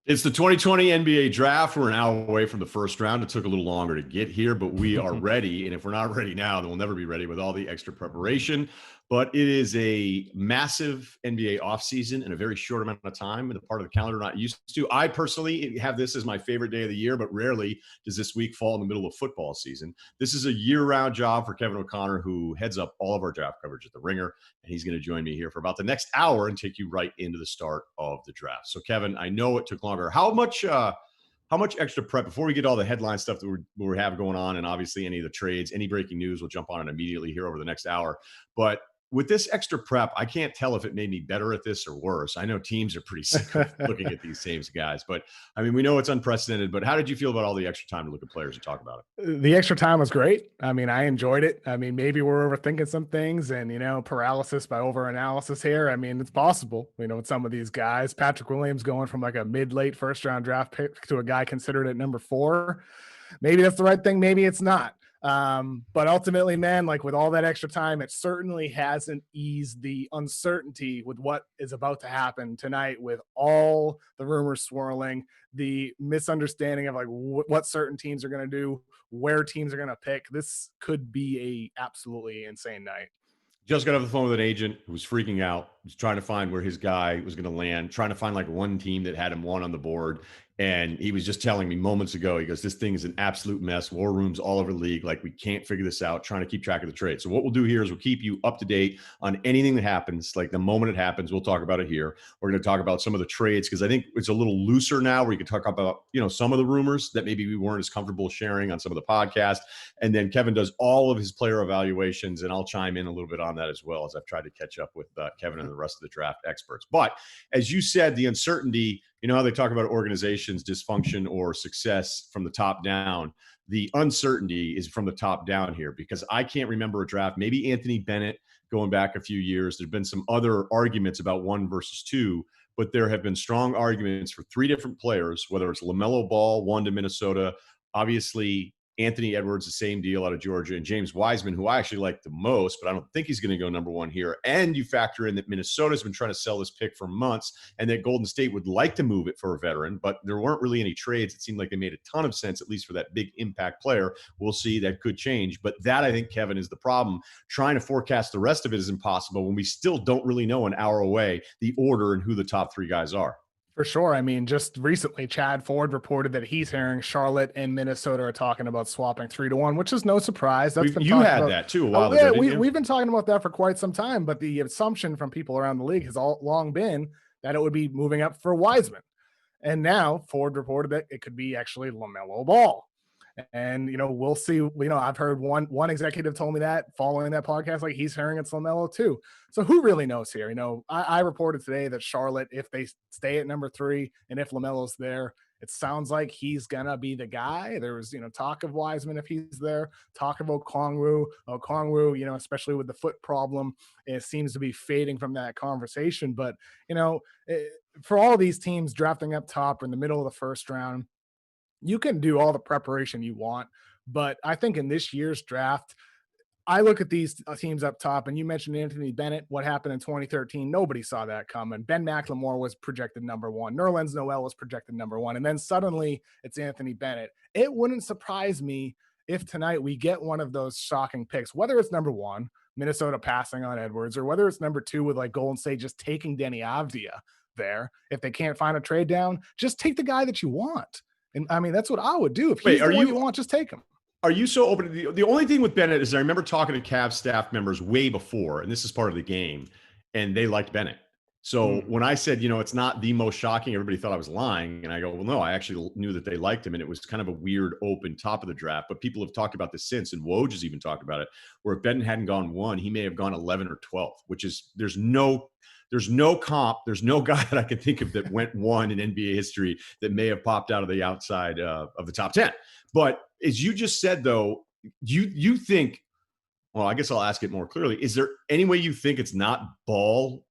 It's the 2020 NBA draft. We're an hour away from the first round. It took a little longer to get here, but we are ready. And if we're not ready now, then we'll never be ready with all the extra preparation. But it is a massive NBA offseason in a very short amount of time, and a part of the calendar not used to. I personally have this as my favorite day of the year, but rarely does this week fall in the middle of football season. This is a year-round job for Kevin O'Connor, who heads up all of our draft coverage at The Ringer, and he's going to join me here for about the next hour and take you right into the start of the draft. So, Kevin, I know it took longer. How much extra prep before we get all the headline stuff that we have going on, and obviously any of the trades, any breaking news, we'll jump on it immediately here over the next hour. But with this extra prep, I can't tell if it made me better at this or worse. I know teams are pretty sick of looking at these same guys, but I mean, we know it's unprecedented. But how did you feel about all the extra time to look at players and talk about it? The extra time was great. I mean, I enjoyed it. I mean, maybe we're overthinking some things and, paralysis by overanalysis here. I mean, it's possible, with some of these guys. Patrick Williams going from like a mid-late first-round draft pick to a guy considered at number 4. Maybe that's the right thing. Maybe it's not. But ultimately, man, like with all that extra time, it certainly hasn't eased the uncertainty with what is about to happen tonight, with all the rumors swirling, the misunderstanding of like what certain teams are going to do, where teams are going to pick. This could be a absolutely insane night. Just got off the phone with an agent who was freaking out. He was trying to find where his guy was going to land, trying to find like one team that had him one on the board. And he was just telling me moments ago, he goes, this thing is an absolute mess. War rooms all over the league. Like, we can't figure this out, trying to keep track of the trade. So what we'll do here is we'll keep you up to date on anything that happens. Like the moment it happens, we'll talk about it here. We're going to talk about some of the trades because I think it's a little looser now where you can talk about, some of the rumors that maybe we weren't as comfortable sharing on some of the podcasts. And then Kevin does all of his player evaluations, and I'll chime in a little bit on that as well, as I've tried to catch up with Kevin and the rest of the draft experts. But as you said, the uncertainty, how they talk about organizations, dysfunction or success from the top down. The uncertainty is from the top down here, because I can't remember a draft, maybe Anthony Bennett going back a few years. There've been some other arguments about 1 versus 2, but there have been strong arguments for 3 different players, whether it's LaMelo Ball, 1 to Minnesota, obviously Anthony Edwards, the same deal out of Georgia, and James Wiseman, who I actually like the most, but I don't think he's going to go number 1 here. And you factor in that Minnesota's been trying to sell this pick for months, and that Golden State would like to move it for a veteran, but there weren't really any trades. It seemed like they made a ton of sense, at least for that big impact player. We'll see. That could change. But that, I think, Kevin, is the problem. Trying to forecast the rest of it is impossible when we still don't really know an hour away the order and who the top 3 guys are. For sure. I mean, just recently, Chad Ford reported that he's hearing Charlotte and Minnesota are talking about swapping 3 to 1, which is no surprise. You had that too a while ago. We've been talking about that for quite some time, but the assumption from people around the league has all long been that it would be moving up for Wiseman. And now Ford reported that it could be actually LaMelo Ball. And, we'll see. I've heard one executive told me that following that podcast, like he's hearing it's LaMelo too. So who really knows here? I reported today that Charlotte, if they stay at number 3 and if LaMelo's there, it sounds like he's going to be the guy. There was, talk of Wiseman if he's there, talk of Okongwu, especially with the foot problem, it seems to be fading from that conversation. But, for all these teams drafting up top or in the middle of the first round, you can do all the preparation you want, but I think in this year's draft, I look at these teams up top, and you mentioned Anthony Bennett, what happened in 2013. Nobody saw that coming. Ben McLemore was projected number 1. Nerlens Noel was projected number 1. And then suddenly it's Anthony Bennett. It wouldn't surprise me if tonight we get one of those shocking picks, whether it's number 1, Minnesota passing on Edwards, or whether it's number 2 with like Golden State just taking Denny Avdia there. If they can't find a trade down, just take the guy that you want. And I mean, that's what I would do. If he's the one you want, just take him. Are you so open to the only thing with Bennett is I remember talking to Cavs staff members way before, and this is part of the game, and they liked Bennett. So when I said, it's not the most shocking, everybody thought I was lying. And I go, well, no, I actually knew that they liked him. And it was kind of a weird open top of the draft. But people have talked about this since, and Woj has even talked about it, where if Bennett hadn't gone 1, he may have gone 11 or 12, which is there's no comp. There's no guy that I can think of that went 1 in NBA history that may have popped out of the outside of the top 10. But as you just said, though, you think, well, I guess I'll ask it more clearly. Is there any way you think it's not Ball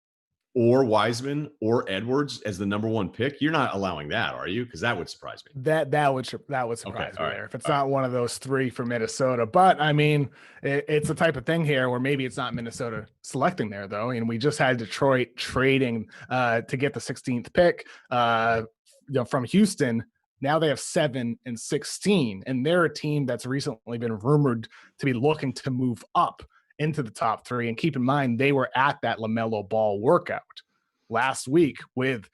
or Wiseman or Edwards as the number one pick, you're not allowing that, are you? Because that would surprise me. That would surprise me there if it's not one of those three for Minnesota. But I mean, it's the type of thing here where maybe it's not Minnesota selecting there though. And we just had Detroit trading to get the 16th pick from Houston. Now they have 7 and 16, and they're a team that's recently been rumored to be looking to move up into the top 3. And keep in mind, they were at that LaMelo Ball workout last week with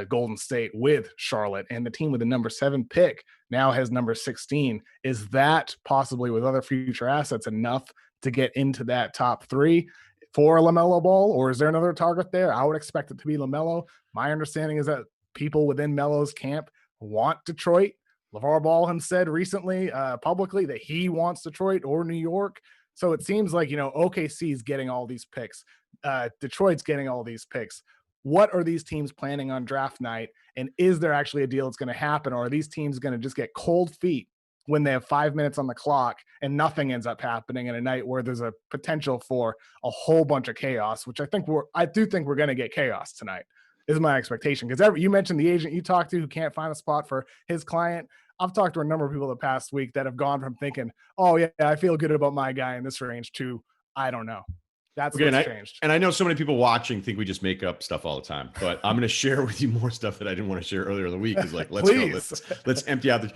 Golden State, with Charlotte, and the team with the number 7 pick now has number 16. Is that possibly, with other future assets, enough to get into that top 3 for LaMelo Ball, or is there another target there? I would expect it to be LaMelo. My understanding is that people within Melo's camp want Detroit. LeVar Ball himself said recently publicly that he wants Detroit or New York. So it seems like, OKC's getting all these picks. Detroit's getting all these picks. What are these teams planning on draft night? And is there actually a deal that's going to happen? Or are these teams going to just get cold feet when they have 5 minutes on the clock and nothing ends up happening in a night where there's a potential for a whole bunch of chaos, which I do think we're going to get chaos tonight, is my expectation. Because you mentioned the agent you talked to who can't find a spot for his client. I've talked to a number of people the past week that have gone from thinking, oh yeah, I feel good about my guy in this range, to I don't know. That's what's changed. And I know so many people watching think we just make up stuff all the time, but I'm going to share with you more stuff that I didn't want to share earlier in the week. Is like, let's go. Let's empty out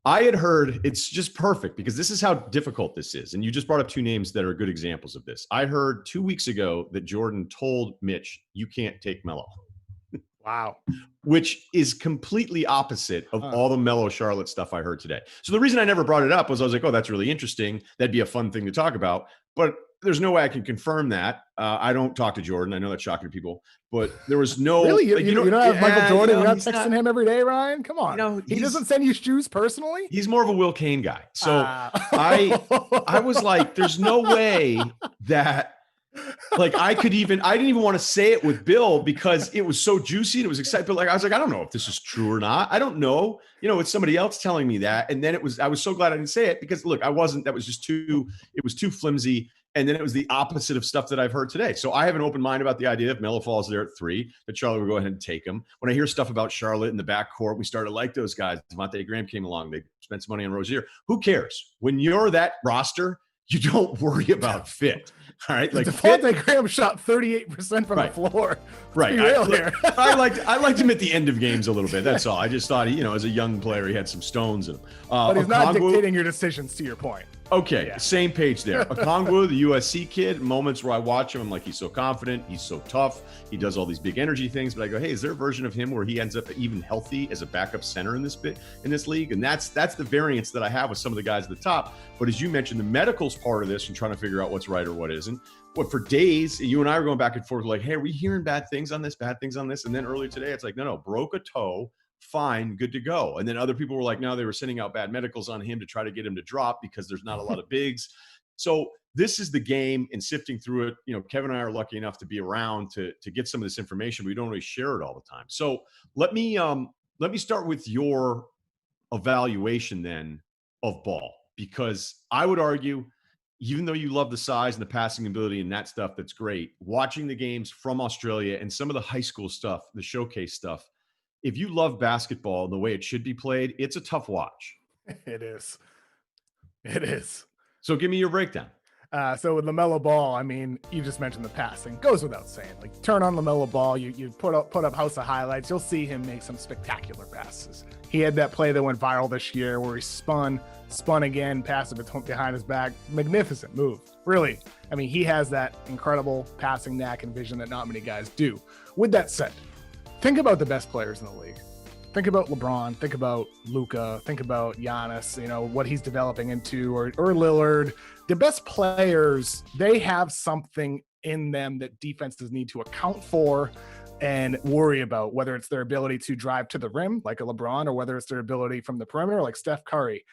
I had heard, it's just perfect because this is how difficult this is. And you just brought up 2 names that are good examples of this. I heard 2 weeks ago that Jordan told Mitch, you can't take Melo. Wow. Which is completely opposite of all the Melo Charlotte stuff I heard today. So the reason I never brought it up was I was like, oh, that's really interesting. That'd be a fun thing to talk about. But there's no way I can confirm that. I don't talk to Jordan. I know that's shocking to people, but there was no. Really? You don't have Michael Jordan? You're not texting him every day, Ryan? Come on. He doesn't send you shoes personally? He's more of a Will Kane guy. So I was like, there's no way that. Like I didn't even want to say it with Bill because it was so juicy and it was exciting. But I was like, I don't know if this is true or not. I don't know. It's somebody else telling me that. And then I was so glad I didn't say it because look, it was too flimsy. And then it was the opposite of stuff that I've heard today. So I have an open mind about the idea if Melo falls there at 3, that Charlotte will go ahead and take him. When I hear stuff about Charlotte in the backcourt, we started to like those guys. Devontae Graham came along. They spent some money on Rozier. Who cares? When you're that roster, you don't worry about fit. All right. Like Devontae Graham shot 38% from the floor. Right. I liked him at the end of games a little bit. That's all. I just thought as a young player, he had some stones in him. But he's not dictating your decisions, to your point. Okay, same page there. Okongwu, the USC kid, moments where I watch him, I'm like, he's so confident, he's so tough, he does all these big energy things. But I go, hey, is there a version of him where he ends up even healthy as a backup center in this league? And that's the variance that I have with some of the guys at the top. But as you mentioned, the medical's part of this and trying to figure out what's right or what isn't. But for days, you and I were going back and forth, like, hey, are we hearing bad things on this? And then earlier today, it's like, no, broke a toe. Fine, good to go. And then other people were like, no, they were sending out bad medicals on him to try to get him to drop because there's not a lot of bigs. So this is the game, and sifting through it. Kevin and I are lucky enough to be around to get some of this information. We don't always share it all the time. So let me start with your evaluation then of Ball, because I would argue, even though you love the size and the passing ability and that stuff, that's great. Watching the games from Australia and some of the high school stuff, the showcase stuff, if you love basketball and the way it should be played, it's a tough watch. It is. So give me your breakdown. So with LaMelo Ball, I mean, you just mentioned the passing. Goes without saying. Like, turn on LaMelo Ball, you put up House of Highlights, you'll see him make some spectacular passes. He had that play that went viral this year where he spun again, passed it behind his back. Magnificent move. Really. I mean, he has that incredible passing knack and vision that not many guys do. With that said, think about the best players in the league. Think about LeBron, think about Luka, think about Giannis, what he's developing into, or Lillard. The best players, they have something in them that defenses need to account for and worry about, whether it's their ability to drive to the rim like a LeBron, or whether it's their ability from the perimeter like Steph Curry.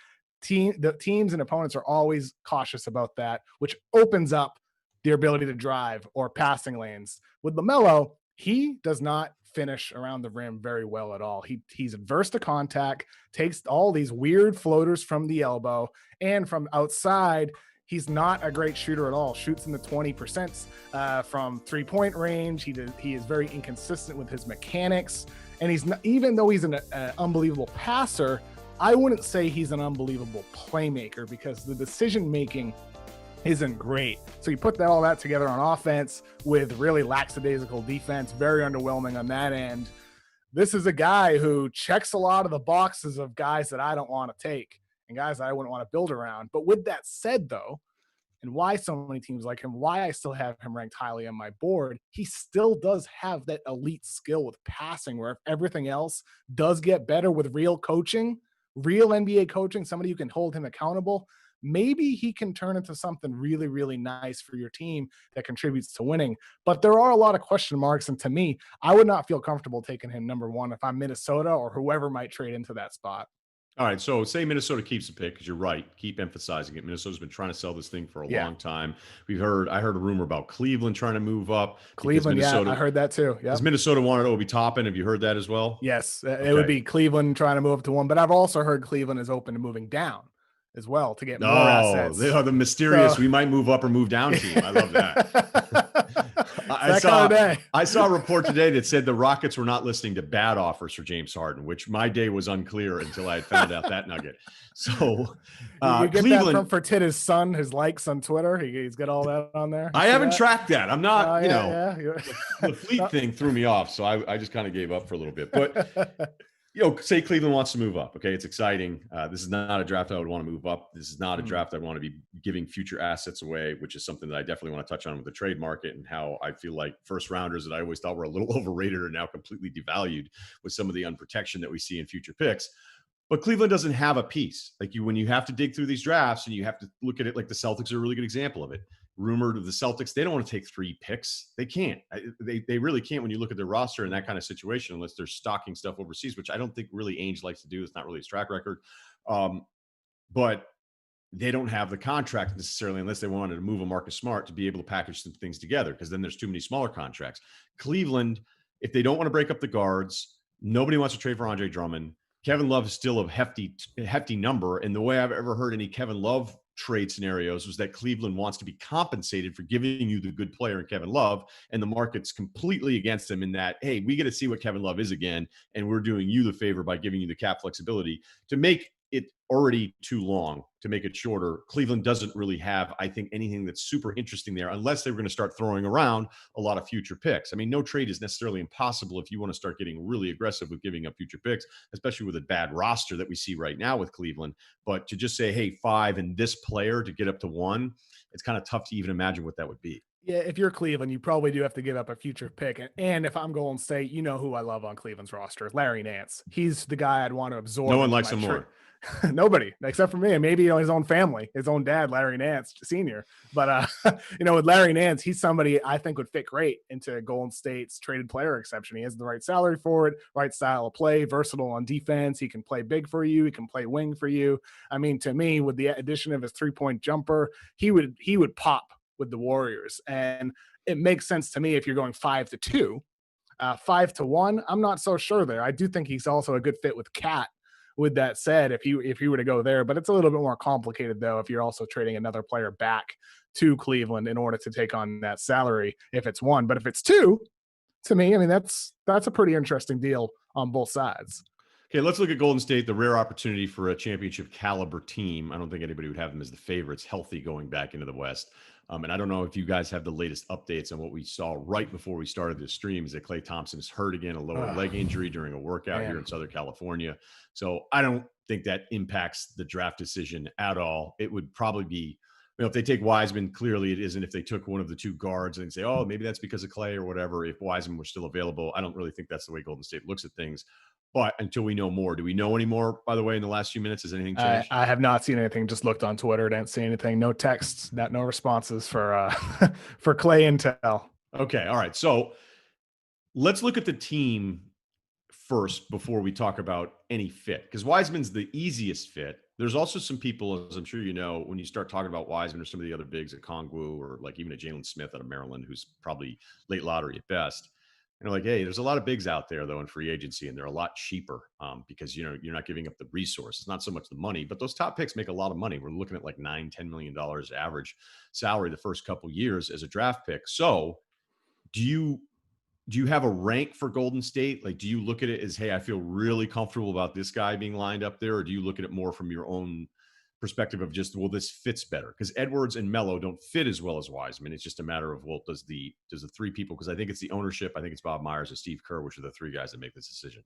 The teams and opponents are always cautious about that, which opens up their ability to drive or passing lanes. With LaMelo, he does not finish around the rim very well at all. He's adverse to contact, takes all these weird floaters from the elbow, and from outside, He's not a great shooter at all. Shoots in the 20% from 3-point range. He is very inconsistent with his mechanics. And he's not, even though he's an unbelievable passer, I wouldn't say he's an unbelievable playmaker because the decision making isn't great. So you put all that together on offense with really lackadaisical defense, very underwhelming on that end. This is a guy who checks a lot of the boxes of guys that I don't want to take and guys that I wouldn't want to build around. But with that said, though, and why so many teams like him, why I still have him ranked highly on my board, he still does have that elite skill with passing, where if everything else does get better with real coaching, real NBA coaching, somebody who can hold him accountable, maybe he can turn into something really, really nice for your team that contributes to winning. But there are a lot of question marks. And to me, I would not feel comfortable taking him number one if I'm Minnesota or whoever might trade into that spot. All right, so say Minnesota keeps the pick because you're right. Keep emphasizing it. Minnesota's been trying to sell this thing for a long time. I heard a rumor about Cleveland trying to move up. Cleveland, yeah, I heard that too. Because Minnesota wanted Obi Toppin. Have you heard that as well? Yes, it would be Cleveland trying to move up to one, but I've also heard Cleveland is open to moving down as well to get more assets. They are the mysterious. We might move up or move down team. I love that. I saw a report today that said the Rockets were not listening to bad offers for James Harden, which my day was unclear until I had found out that nugget. So you get Cleveland, that from Fertitta's son, his likes on Twitter. He's got all that on there. I haven't tracked that. I'm not, the fleet thing threw me off. So I just kind of gave up for a little bit. But say Cleveland wants to move up. Okay, it's exciting. This is not a draft I would want to move up. This is not a draft I want to be giving future assets away, which is something that I definitely want to touch on with the trade market and how I feel like first rounders that I always thought were a little overrated are now completely devalued with some of the unprotection that we see in future picks. But Cleveland doesn't have a piece. When you have to dig through these drafts and you have to look at it, like the Celtics are a really good example of it. Rumored of the Celtics, they don't want to take 3 picks. They can't. They really can't when you look at their roster in that kind of situation, unless they're stocking stuff overseas, which I don't think really Ainge likes to do. It's not really his track record. But they don't have the contract necessarily unless they wanted to move a Marcus Smart to be able to package some things together, because then there's too many smaller contracts. Cleveland, if they don't want to break up the guards, nobody wants to trade for Andre Drummond. Kevin Love is still a hefty number. And the way I've ever heard any Kevin Love trade scenarios was that Cleveland wants to be compensated for giving you the good player in Kevin Love, and the market's completely against them in that, hey, we get to see what Kevin Love is again, and we're doing you the favor by giving you the cap flexibility to make it already too long, to make it shorter. Cleveland doesn't really have, I think, anything that's super interesting there unless they were going to start throwing around a lot of future picks. I mean, no trade is necessarily impossible if you want to start getting really aggressive with giving up future picks, especially with a bad roster that we see right now with Cleveland. But to just say, hey, 5 and this player to get up to 1, it's kind of tough to even imagine what that would be. Yeah, if you're Cleveland, you probably do have to give up a future pick. And if I'm Golden State, you know who I love on Cleveland's roster, Larry Nance. He's the guy I'd want to absorb. No one likes him more. Nobody except for me, and maybe his own family, his own dad, Larry Nance Sr. But with Larry Nance, he's somebody I think would fit great into Golden State's traded player exception. He has the right salary for it, right style of play, versatile on defense. He can play big for you. He can play wing for you. I mean, to me, with the addition of his 3-point jumper, he would pop with the Warriors, and it makes sense to me if you're going 5-2, 5-1. I'm not so sure there. I do think he's also a good fit with Cat. With that said, if you were to go there, but it's a little bit more complicated though if you're also trading another player back to Cleveland in order to take on that salary if it's 1. But if it's 2, to me, I mean that's a pretty interesting deal on both sides. Okay, let's look at Golden State, the rare opportunity for a championship caliber team. I don't think anybody would have them as the favorites, healthy going back into the West. And I don't know if you guys have the latest updates on what we saw right before we started this stream, is that Klay Thompson is hurt again, a lower leg injury during a workout here in Southern California. So I don't think that impacts the draft decision at all. It would probably be, if they take Wiseman, clearly it isn't. If they took one of the 2 guards and say, oh, maybe that's because of Klay or whatever, if Wiseman were still available, I don't really think that's the way Golden State looks at things. But until we know more, do we know any more, by the way, in the last few minutes? Has anything changed? I have not seen anything. Just looked on Twitter. Didn't see anything. No texts, no responses for for Klay intel. Okay. All right. So let's look at the team first before we talk about any fit, because Wiseman's the easiest fit. There's also some people, as I'm sure you know, when you start talking about Wiseman or some of the other bigs at Kongwu or like even a Jalen Smith out of Maryland, who's probably late lottery at best, And they're like, hey, there's a lot of bigs out there though in free agency, and they're a lot cheaper because you're not giving up the resources, not so much the money, but those top picks make a lot of money. We're looking at like $9-10 million average salary the first couple years as a draft pick. So do you have a rank for Golden State? Like, do you look at it as, hey, I feel really comfortable about this guy being lined up there? Or do you look at it more from your own perspective of just, well, this fits better? Because Edwards and Melo don't fit as well as Wiseman. It's just a matter of, well, does the three people, because I think it's the ownership, I think it's Bob Myers and Steve Kerr, which are the three guys that make this decision.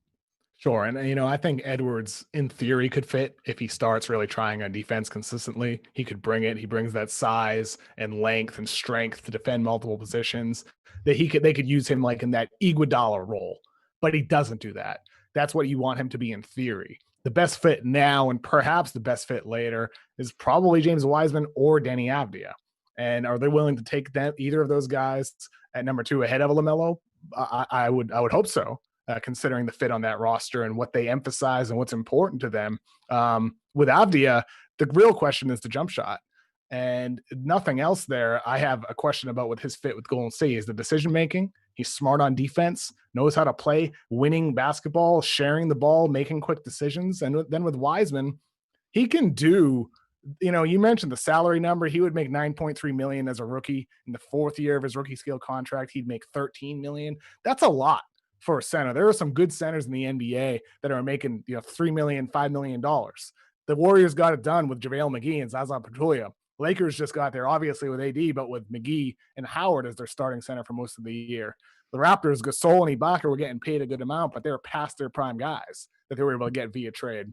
Sure. And, I think Edwards, in theory, could fit if he starts really trying on defense consistently. He could bring it. He brings that size and length and strength to defend multiple positions that they could use him like in that Iguodala role, but he doesn't do that. That's what you want him to be in theory. The best fit now and perhaps the best fit later is probably James Wiseman or Danny Avdia. And are they willing to take them, either of those guys at number 2 ahead of LaMelo? I would hope so. Considering the fit on that roster and what they emphasize and what's important to them. With Avdia, the real question is the jump shot and nothing else there. I have a question about with his fit with Golden State is the decision making. He's smart on defense, knows how to play winning basketball, sharing the ball, making quick decisions. And then with Wiseman, he can do, you mentioned the salary number. He would make 9.3 million as a rookie. In the 4th year of his rookie scale contract, he'd make 13 million. That's a lot for a center. There are some good centers in the NBA that are making, $3 million, $5 million. The Warriors got it done with JaVale McGee and Zaza Pachulia. Lakers just got there, obviously, with AD, but with McGee and Howard as their starting center for most of the year. The Raptors, Gasol and Ibaka were getting paid a good amount, but they were past their prime guys that they were able to get via trade.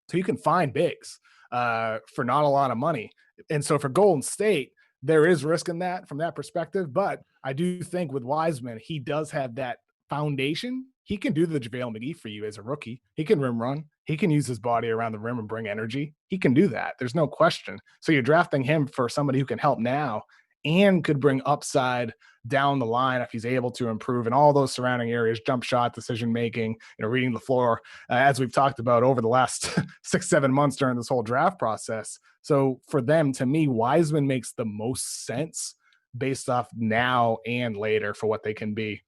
So you can find bigs for not a lot of money. And so for Golden State, there is risk in that from that perspective. But I do think with Wiseman, he does have that foundation. He can do the JaVale McGee for you as a rookie. He can rim run. He can use his body around the rim and bring energy. He can do that. There's no question. So you're drafting him for somebody who can help now and could bring upside down the line if he's able to improve in all those surrounding areas, jump shot, decision making, reading the floor, as we've talked about over the last 6-7 months during this whole draft process. So for them, to me, Wiseman makes the most sense based off now and later for what they can be.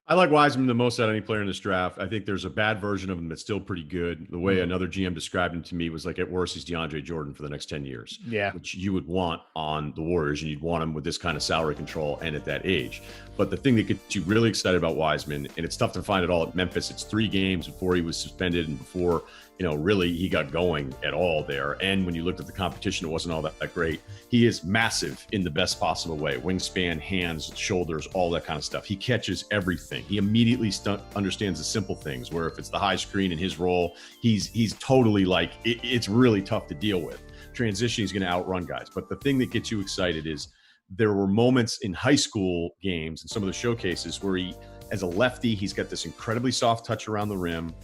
I like Wiseman the most out of any player in this draft. I think there's a bad version of him that's still pretty good. The way another GM described him to me was like, at worst, he's DeAndre Jordan for the next 10 years. Yeah. Which you would want on the Warriors, and you'd want him with this kind of salary control and at that age. But the thing that gets you really excited about Wiseman, and it's tough to find it all at Memphis, it's 3 games before he was suspended and before, really he got going at all there. And when you looked at the competition, it wasn't all that great. He is massive in the best possible way. Wingspan, hands, shoulders, all that kind of stuff. He catches everything. He immediately understands the simple things, where if it's the high screen in his role, he's totally like, it's really tough to deal with. Transition, he's going to outrun guys. But the thing that gets you excited is there were moments in high school games and some of the showcases where he, as a lefty, he's got this incredibly soft touch around the rim.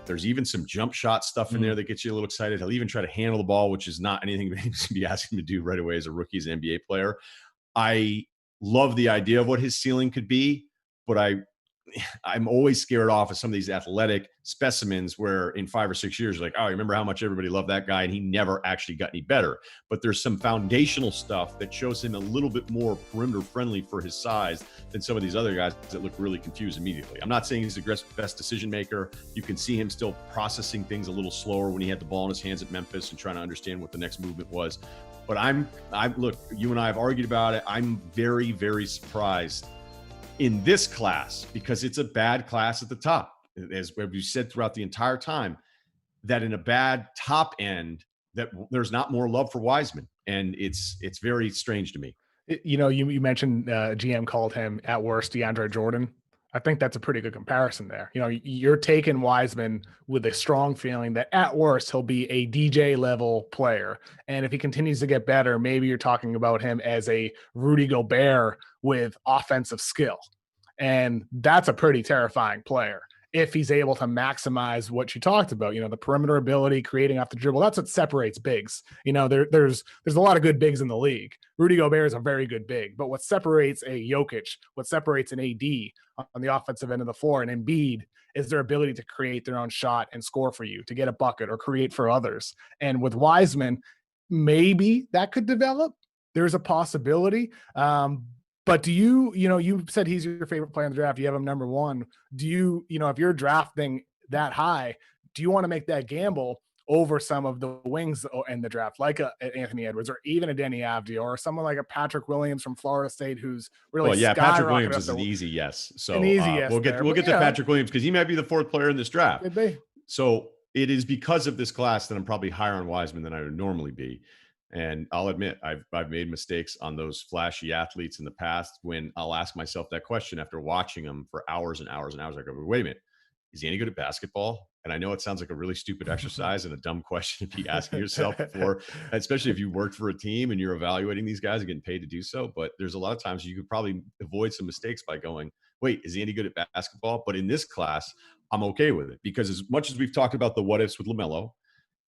There's even some jump shot stuff in there that gets you a little excited. He'll even try to handle the ball, which is not anything that he's going to be asking him to do right away as a rookie, as an NBA player. I love the idea of what his ceiling could be, but I'm always scared off of some of these athletic specimens where in 5 or 6 years, like, oh, remember how much everybody loved that guy and he never actually got any better. But there's some foundational stuff that shows him a little bit more perimeter friendly for his size than some of these other guys that look really confused immediately. I'm not saying he's the best decision maker. You can see him still processing things a little slower when he had the ball in his hands at Memphis and trying to understand what the next movement was. But look, you and I have argued about it. I'm very, very surprised in this class, because it's a bad class at the top, as we've said throughout the entire time, that in a bad top end, that there's not more love for Wiseman. And it's very strange to me. You mentioned GM called him at worst DeAndre Jordan. I think that's a pretty good comparison there. You're taking Wiseman with a strong feeling that at worst he'll be a DJ level player. And if he continues to get better, maybe you're talking about him as a Rudy Gobert with offensive skill. And that's a pretty terrifying player if he's able to maximize what you talked about, the perimeter ability, creating off the dribble. That's what separates bigs. There's a lot of good bigs in the league. Rudy Gobert is a very good big, but what separates a Jokic, what separates an AD on the offensive end of the floor and Embiid is their ability to create their own shot and score for you, to get a bucket or create for others. And with Wiseman, maybe that could develop. There's a possibility. But do you, you said he's your favorite player in the draft. You have him number one. Do you, if you're drafting that high, do you want to make that gamble over some of the wings in the draft, like an Anthony Edwards or even a Denny Avdia or someone like a Patrick Williams from Florida State who's really Well, yeah, Patrick skyrocketed Williams up is an there? easy yes. An So easy yes we'll get there, we'll but get to Patrick Williams because he might be the fourth player in this draft. could be. So it is because of this class that I'm probably higher on Wiseman than I would normally be. And I'll admit I've made mistakes on those flashy athletes in the past when I'll ask myself that question after watching them for hours and hours and hours. I go, wait a minute, is he any good at basketball? And I know it sounds like a really stupid exercise and a dumb question to be asking yourself before, especially if you worked for a team and you're evaluating these guys and getting paid to do so. But there's a lot of times you could probably avoid some mistakes by going, wait, is he any good at basketball? But in this class, I'm okay with it because as much as we've talked about the what ifs with LaMelo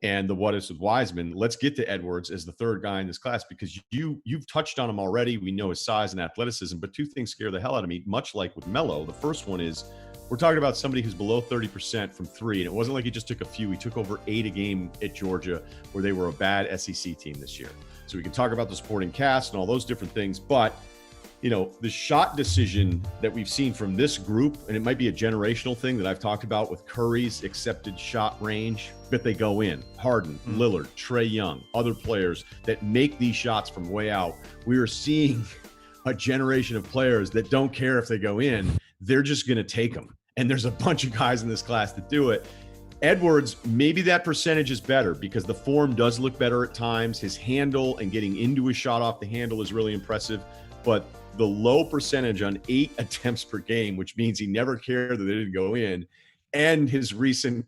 and the what ifs with Wiseman, let's get to Edwards as the third guy in this class because you've touched on him already. We know his size and athleticism, but two things scare the hell out of me, much like with Melo. The first one is we're talking about somebody who's below 30% from three, and it wasn't like he just took a few. He took over 8 a game at Georgia, where they were a bad SEC team this year. So we can talk about the supporting cast and all those different things, but the shot decision that we've seen from this group, and it might be a generational thing that I've talked about with Curry's accepted shot range, but they go in. Harden, Lillard, Trae Young, other players that make these shots from way out. We are seeing a generation of players that don't care if they go in. They're just going to take them. And there's a bunch of guys in this class that do it. Edwards, maybe that percentage is better because the form does look better at times. His handle and getting into his shot off the handle is really impressive. But the low percentage on 8 attempts per game, which means he never cared that they didn't go in, and his recent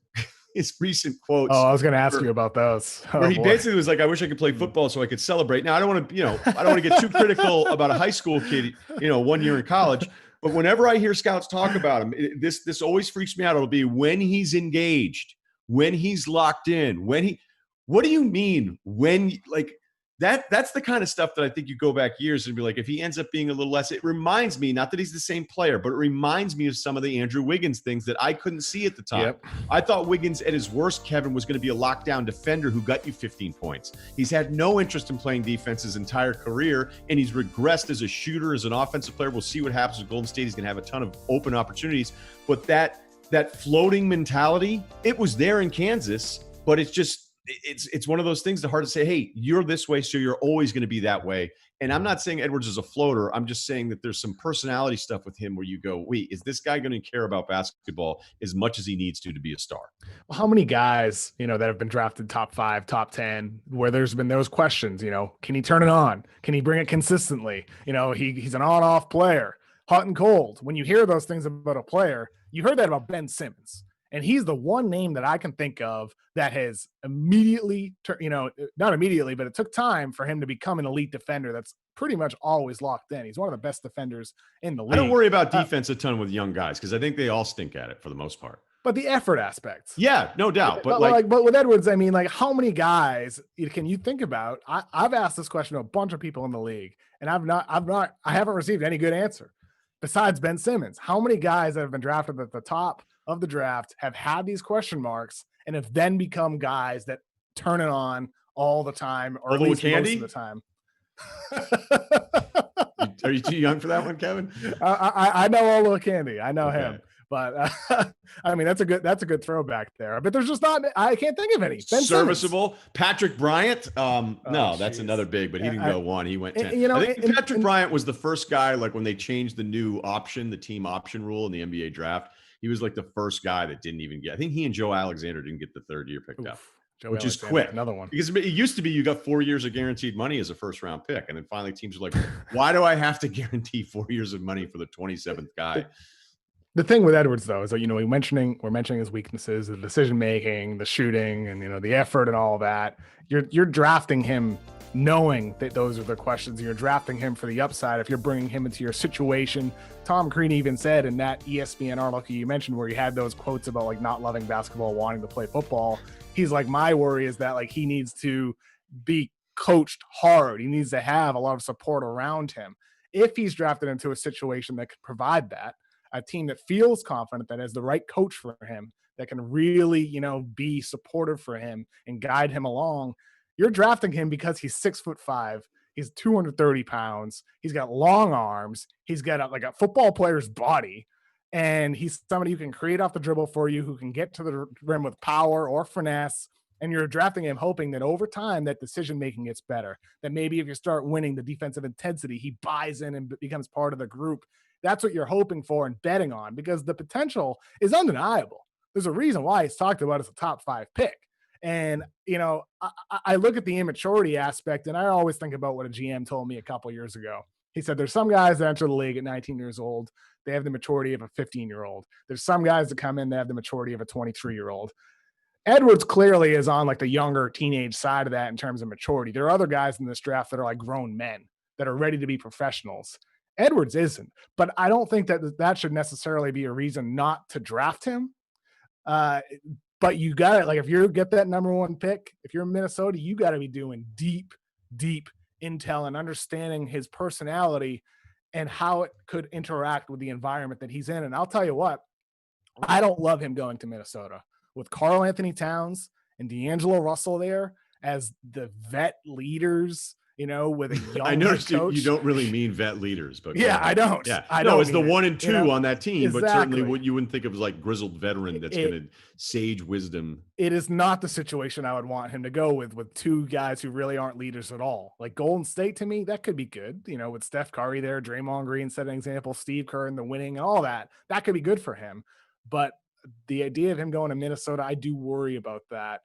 quotes. Oh, I was going to ask you about those. Where he basically was like, "I wish I could play football so I could celebrate." Now, I don't want to get too critical about a high school kid, 1 year in college. But whenever I hear scouts talk about him, this always freaks me out. It'll be when he's engaged, when he's locked in, what do you mean when, that's the kind of stuff that I think you go back years and be like, if he ends up being a little less, it reminds me, not that he's the same player, but it reminds me of some of the Andrew Wiggins things that I couldn't see at the time. Yep. I thought Wiggins at his worst, Kevin, was going to be a lockdown defender who got you 15 points. He's had no interest in playing defense his entire career, and he's regressed as a shooter, as an offensive player. We'll see what happens with Golden State. He's going to have a ton of open opportunities, but that floating mentality, it was there in Kansas, but it's one of those things that hard to say, hey, you're this way, so you're always going to be that way. And I'm not saying Edwards is a floater. I'm just saying that there's some personality stuff with him where you go, wait, is this guy going to care about basketball as much as he needs to be a star? Well, how many guys, that have been drafted top 5, top 10, where there's been those questions, can he turn it on? Can he bring it consistently? He's an on-off player, hot and cold. When you hear those things about a player, you heard that about Ben Simmons. And he's the one name that I can think of that has immediately, not immediately, but it took time for him to become an elite defender that's pretty much always locked in. He's one of the best defenders in the league. I don't worry about defense a ton with young guys because I think they all stink at it for the most part. But the effort aspects. Yeah, no doubt. But with Edwards, I mean, how many guys can you think about? I've asked this question to a bunch of people in the league, and I haven't received any good answer besides Ben Simmons. How many guys that have been drafted at the top of the draft have had these question marks and have then become guys that turn it on all the time, or at least most of the time? Are you too young for that one, Kevin? I know Olo Candy. I know him. But I mean, that's a good throwback there. But there's just not. I can't think of any. Ben Serviceable. Simmons. Patrick Bryant. No, that's another big. But he didn't go 1. He went 10. I think Patrick Bryant was the first guy. Like when they changed the new option, the team option rule in the NBA draft, he was like the first guy that didn't even get. I think he and Joe Alexander didn't get the 3rd year picked up, which is quick. Another one. Because it used to be you got 4 years of guaranteed money as a first round pick, and then finally teams are like, why do I have to guarantee 4 years of money for the 27th guy? The thing with Edwards, though, is that we're mentioning his weaknesses, the decision making, the shooting, and the effort and all that. You're drafting him knowing that those are the questions. You're drafting him for the upside. If you're bringing him into your situation, Tom Crean even said in that ESPN article you mentioned where he had those quotes about not loving basketball, wanting to play football. He's like, my worry is that he needs to be coached hard. He needs to have a lot of support around him. If he's drafted into a situation that could provide that, a team that feels confident, that has the right coach for him, that can really, be supportive for him and guide him along. You're drafting him because he's 6'5". He's 230 pounds. He's got long arms. He's got like a football player's body. And he's somebody who can create off the dribble for you, who can get to the rim with power or finesse. And you're drafting him hoping that over time that decision making gets better. That maybe if you start winning the defensive intensity, he buys in and becomes part of the group. That's what you're hoping for and betting on, because the potential is undeniable. There's a reason why he's talked about as a top 5 pick. And, I look at the immaturity aspect, and I always think about what a GM told me a couple years ago. He said, there's some guys that enter the league at 19 years old. They have the maturity of a 15-year-old. There's some guys that come in that have the maturity of a 23-year-old. Edwards clearly is on like the younger teenage side of that in terms of maturity. There are other guys in this draft that are like grown men that are ready to be professionals. Edwards isn't, but I don't think that should necessarily be a reason not to draft him. But you got it. Like if you get that number 1 pick, if you're in Minnesota, you got to be doing deep intel and understanding his personality and how it could interact with the environment that he's in. And I'll tell you what, I don't love him going to Minnesota with Karl Anthony Towns and D'Angelo Russell there as the vet leaders, with a young I noticed coach. You don't really mean vet leaders, but yeah, I don't. Yeah, I no, don't it's the 1 and 2 on that team, exactly. But certainly what you wouldn't think of as like grizzled veteran that's going to sage wisdom. It is not the situation I would want him to go with 2 guys who really aren't leaders at all. Like Golden State, to me, that could be good. With Steph Curry there, Draymond Green set an example, Steve Kerr in the winning and all that. That could be good for him. But the idea of him going to Minnesota, I do worry about that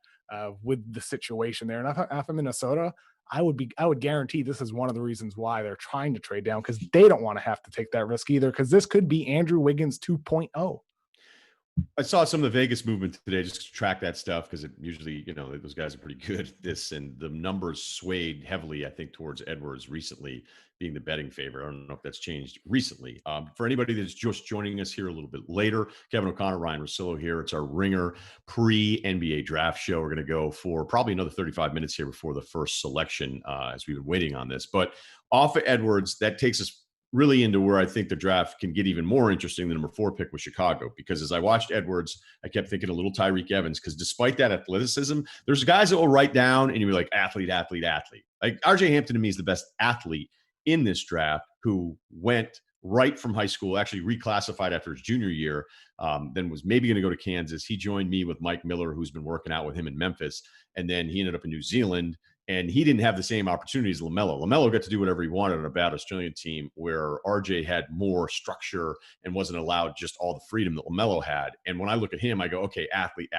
with the situation there. And if I'm Minnesota, I would guarantee this is one of the reasons why they're trying to trade down, because they don't want to have to take that risk either, because this could be Andrew Wiggins 2.0. I saw some of the Vegas movement today just to track that stuff, because it usually, those guys are pretty good at this, and the numbers swayed heavily, I think, towards Edwards recently being the betting favorite. I don't know if that's changed recently. For anybody that's just joining us here a little bit later, Kevin O'Connor, Ryen Russillo here. It's our Ringer pre-NBA draft show. We're going to go for probably another 35 minutes here before the first selection as we've been waiting on this. But off of Edwards, that takes us really into where I think the draft can get even more interesting. The number 4 pick with Chicago, because as I watched Edwards, I kept thinking a little Tyreek Evans, because despite that athleticism, there's guys that will write down and you're like athlete. Like RJ Hampton to me is the best athlete in this draft, who went right from high school, actually reclassified after his junior year, then was maybe going to go to Kansas. He joined me with Mike Miller, who's been working out with him in Memphis. And then he ended up in New Zealand. And he didn't have the same opportunities as LaMelo. LaMelo got to do whatever he wanted on a bad Australian team, where RJ had more structure and wasn't allowed just all the freedom that LaMelo had. And when I look at him, I go, okay, athlete.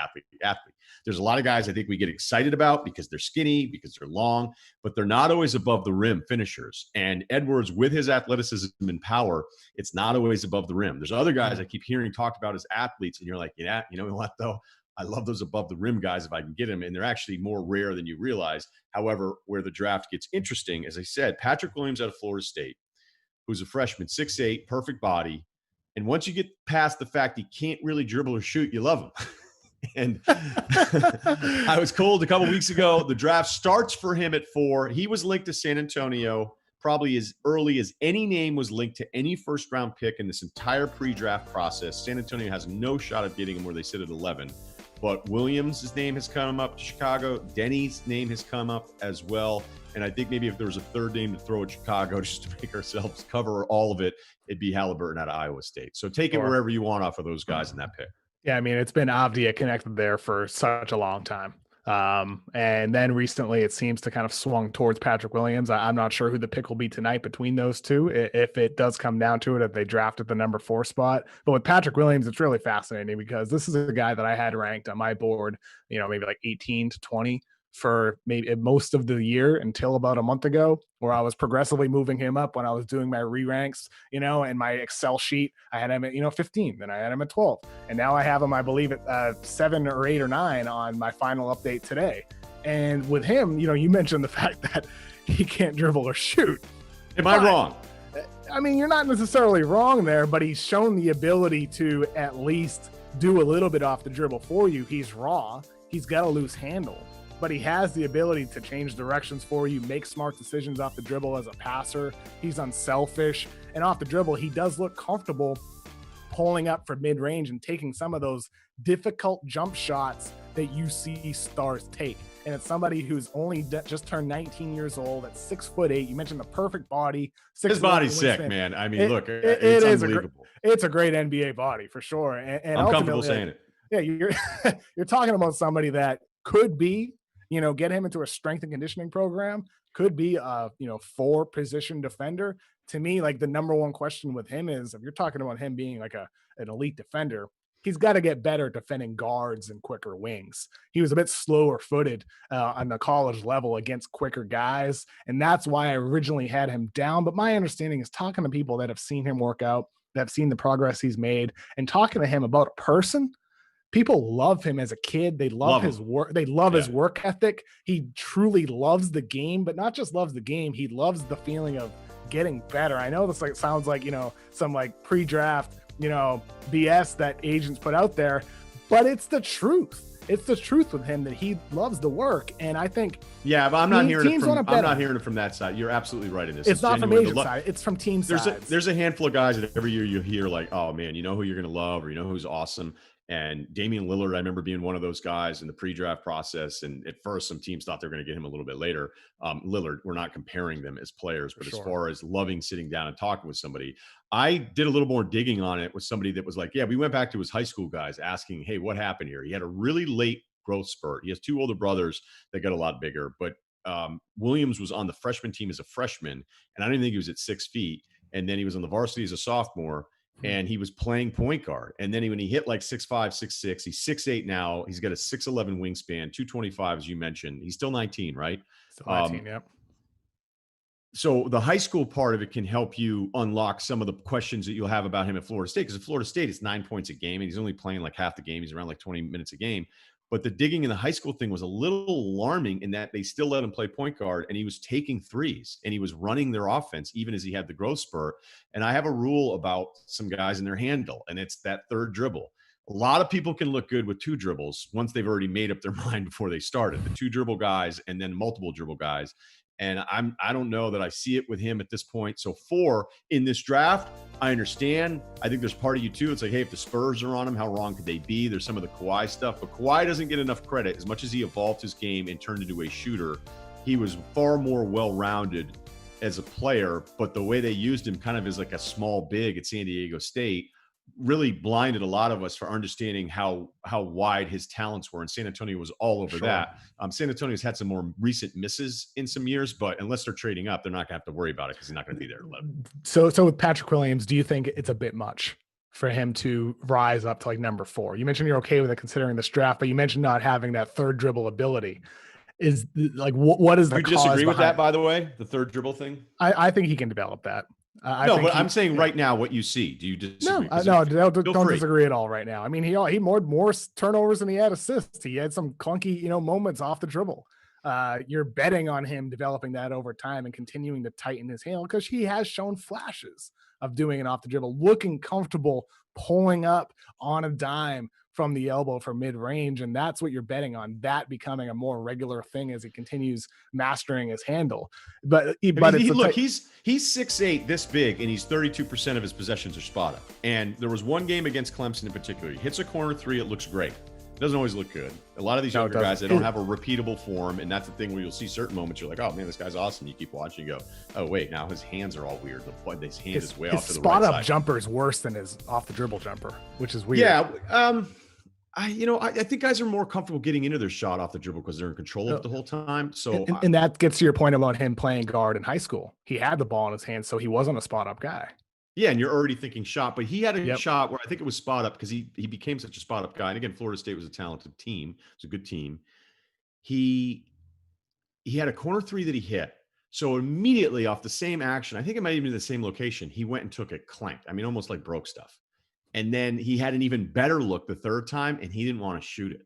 There's a lot of guys I think we get excited about because they're skinny, because they're long, but they're not always above the rim finishers. And Edwards, with his athleticism and power, it's not always above the rim. There's other guys I keep hearing talked about as athletes, and you're like, yeah, you know what, though? I love those above the rim guys if I can get them, and they're actually more rare than you realize. However, where the draft gets interesting, as I said, Patrick Williams out of Florida State, who's a freshman, 6'8", perfect body. And once you get past the fact he can't really dribble or shoot, you love him. And I was cold a couple weeks ago. The draft starts for him at 4. He was linked to San Antonio probably as early as any name was linked to any first-round pick in this entire pre-draft process. San Antonio has no shot at getting him where they sit at 11. But Williams' name has come up to Chicago. Denny's name has come up as well. And I think maybe if there was a third name to throw at Chicago just to make ourselves cover all of it, it'd be Halliburton out of Iowa State. So take it wherever you want off of those guys in that pick. Yeah, I mean, it's been Avdia connected there for such a long time. And then recently it seems to kind of swung towards Patrick Williams. I'm not sure who the pick will be tonight between those two, if it does come down to it, if they drafted the number 4 spot. But with Patrick Williams, it's really fascinating because this is a guy that I had ranked on my board, maybe like 18 to 20 for maybe most of the year until about a month ago, where I was progressively moving him up when I was doing my re-ranks, and my Excel sheet, I had him at, 15, then I had him at 12. And now I have him, I believe, at 7 or 8 or 9 on my final update today. And with him, you mentioned the fact that he can't dribble or shoot. Am I wrong? I mean, you're not necessarily wrong there, but he's shown the ability to at least do a little bit off the dribble for you. He's raw. He's got a loose handle, but he has the ability to change directions for you, make smart decisions off the dribble as a passer. He's unselfish. And off the dribble, he does look comfortable pulling up for mid-range and taking some of those difficult jump shots that you see stars take. and it's somebody who's only just turned 19 years old at 6'8". You mentioned the perfect body. His body's sick, man. I mean, look, it's unbelievable. It's a great NBA body for sure. And I'm comfortable saying it. Yeah, you're talking about somebody that could be, get him into a strength and conditioning program, could be a, 4-position defender. To me, like the number one question with him is, if you're talking about him being like an elite defender, he's got to get better defending guards and quicker wings. He was a bit slower footed on the college level against quicker guys. And that's why I originally had him down. But my understanding is, talking to people that have seen him work out, that have seen the progress he's made, and talking to him about a person, people love him as a kid. They love his work. They love his work ethic. He truly loves the game, but not just loves the game. He loves the feeling of getting better. I know this sounds like, some like pre-draft, BS that agents put out there, but it's the truth. It's the truth with him that he loves the work. And I think, but I'm not hearing it from that side. You're absolutely right in this. It's not from agent side. It's from team side. There's a handful of guys that every year you hear like, oh man, you know who you're going to love, or you know who's awesome. And Damian Lillard, I remember being one of those guys in the pre-draft process. And at first, some teams thought they were going to get him a little bit later. Lillard, we're not comparing them as players, but as far as loving sitting down and talking with somebody, I did a little more digging on it with somebody that was like, we went back to his high school guys asking, hey, what happened here? He had a really late growth spurt. He has 2 older brothers that got a lot bigger, but Williams was on the freshman team as a freshman, and I didn't think he was at 6 feet. And then he was on the varsity as a sophomore, and he was playing point guard. And then when he hit like 6'5", 6'6", he's 6'8" now. He's got a 6'11" wingspan, 225, as you mentioned. He's still 19, right? Still 19, yep. So the high school part of it can help you unlock some of the questions that you'll have about him at Florida State. Because at Florida State, it's 9 points a game, and he's only playing like half the game. He's around like 20 minutes a game. But the digging in the high school thing was a little alarming in that they still let him play point guard, and he was taking threes, and he was running their offense even as he had the growth spurt. And I have a rule about some guys in their handle, and it's that third dribble. A lot of people can look good with 2 dribbles once they've already made up their mind before they started. The 2 dribble guys and then multiple dribble guys. And I don't know that I see it with him at this point. So 4 in this draft, I understand. I think there's part of you too. It's like, hey, if the Spurs are on him, how wrong could they be? There's some of the Kawhi stuff, but Kawhi doesn't get enough credit. As much as he evolved his game and turned into a shooter, he was far more well-rounded as a player, but the way they used him kind of as like a small big at San Diego State really blinded a lot of us for understanding how wide his talents were. And San Antonio was all over that. San Antonio's had some more recent misses in some years, but unless they're trading up, they're not gonna have to worry about it because he's not going to be there. So with Patrick Williams, do you think it's a bit much for him to rise up to like number 4? You mentioned you're okay with it considering this draft, but you mentioned not having that third dribble ability. Is like, what is the cause? Do you disagree with that, by the way, the third dribble thing? I think he can develop that. But I'm saying right now what you see. Do you disagree? No, don't disagree at all right now. I mean, he more turnovers than he had assists. He had some clunky, moments off the dribble. You're betting on him developing that over time and continuing to tighten his handle, because he has shown flashes of doing it off the dribble, looking comfortable, pulling up on a dime from the elbow for mid-range, and that's what you're betting on, that becoming a more regular thing as he continues mastering his handle. But he's 6'8", this big, and he's 32% of his possessions are spot up. And there was one game against Clemson in particular. He hits a corner 3, it looks great. It doesn't always look good. A lot of these younger guys, they don't have a repeatable form, and that's the thing where you'll see certain moments you're like, oh man, this guy's awesome. You keep watching, you go, oh wait, now his hands are all weird. His hand is way off to the right side. His spot up jumper is worse than his off the dribble jumper, which is weird. Yeah. I think guys are more comfortable getting into their shot off the dribble because they're in control of it the whole time. So, and that gets to your point about him playing guard in high school. He had the ball in his hands, so he wasn't a spot up guy. Yeah, and you're already thinking shot, but he had a shot where I think it was spot up because he became such a spot up guy. And again, Florida State was a talented team. It's a good team. He had a corner 3 that he hit. So immediately off the same action, I think it might even be the same location, he went and took it clanked. I mean, almost like broke stuff. And then he had an even better look the third time, and he didn't want to shoot it.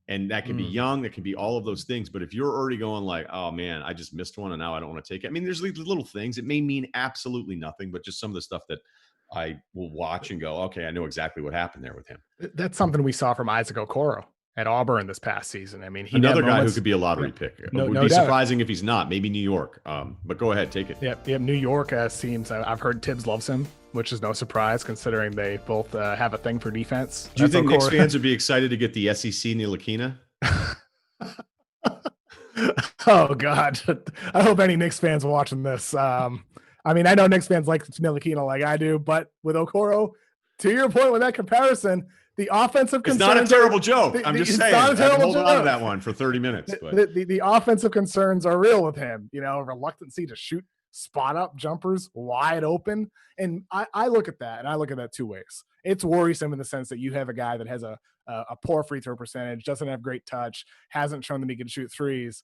And that can be young, that can be all of those things. But if you're already going like, oh man, I just missed one and now I don't want to take it. I mean, there's these little things. It may mean absolutely nothing, but just some of the stuff that I will watch and go, okay, I know exactly what happened there with him. That's something we saw from Isaac Okoro at Auburn this past season. I mean, another guy who could be a lottery pick. It would be surprising if he's not. Maybe New York. But go ahead, take it. Yeah. New York seems. I've heard Tibbs loves him, which is no surprise considering they both have a thing for defense. Do you think Knicks fans would be excited to get the SEC Ntilikina? Oh God. I hope any Knicks fans watching this. I mean, I know Knicks fans like Ntilikina like I do, but with Okoro, to your point with that comparison, the offensive It's not a concerns terrible joke. I'm just it's saying. not a I can terrible hold on to joke. that one for 30 minutes. But The offensive concerns are real with him, reluctancy to shoot spot up jumpers wide open. And I look at that, and I look at that two ways. It's worrisome in the sense that you have a guy that has a poor free throw percentage, doesn't have great touch, hasn't shown that he can shoot threes,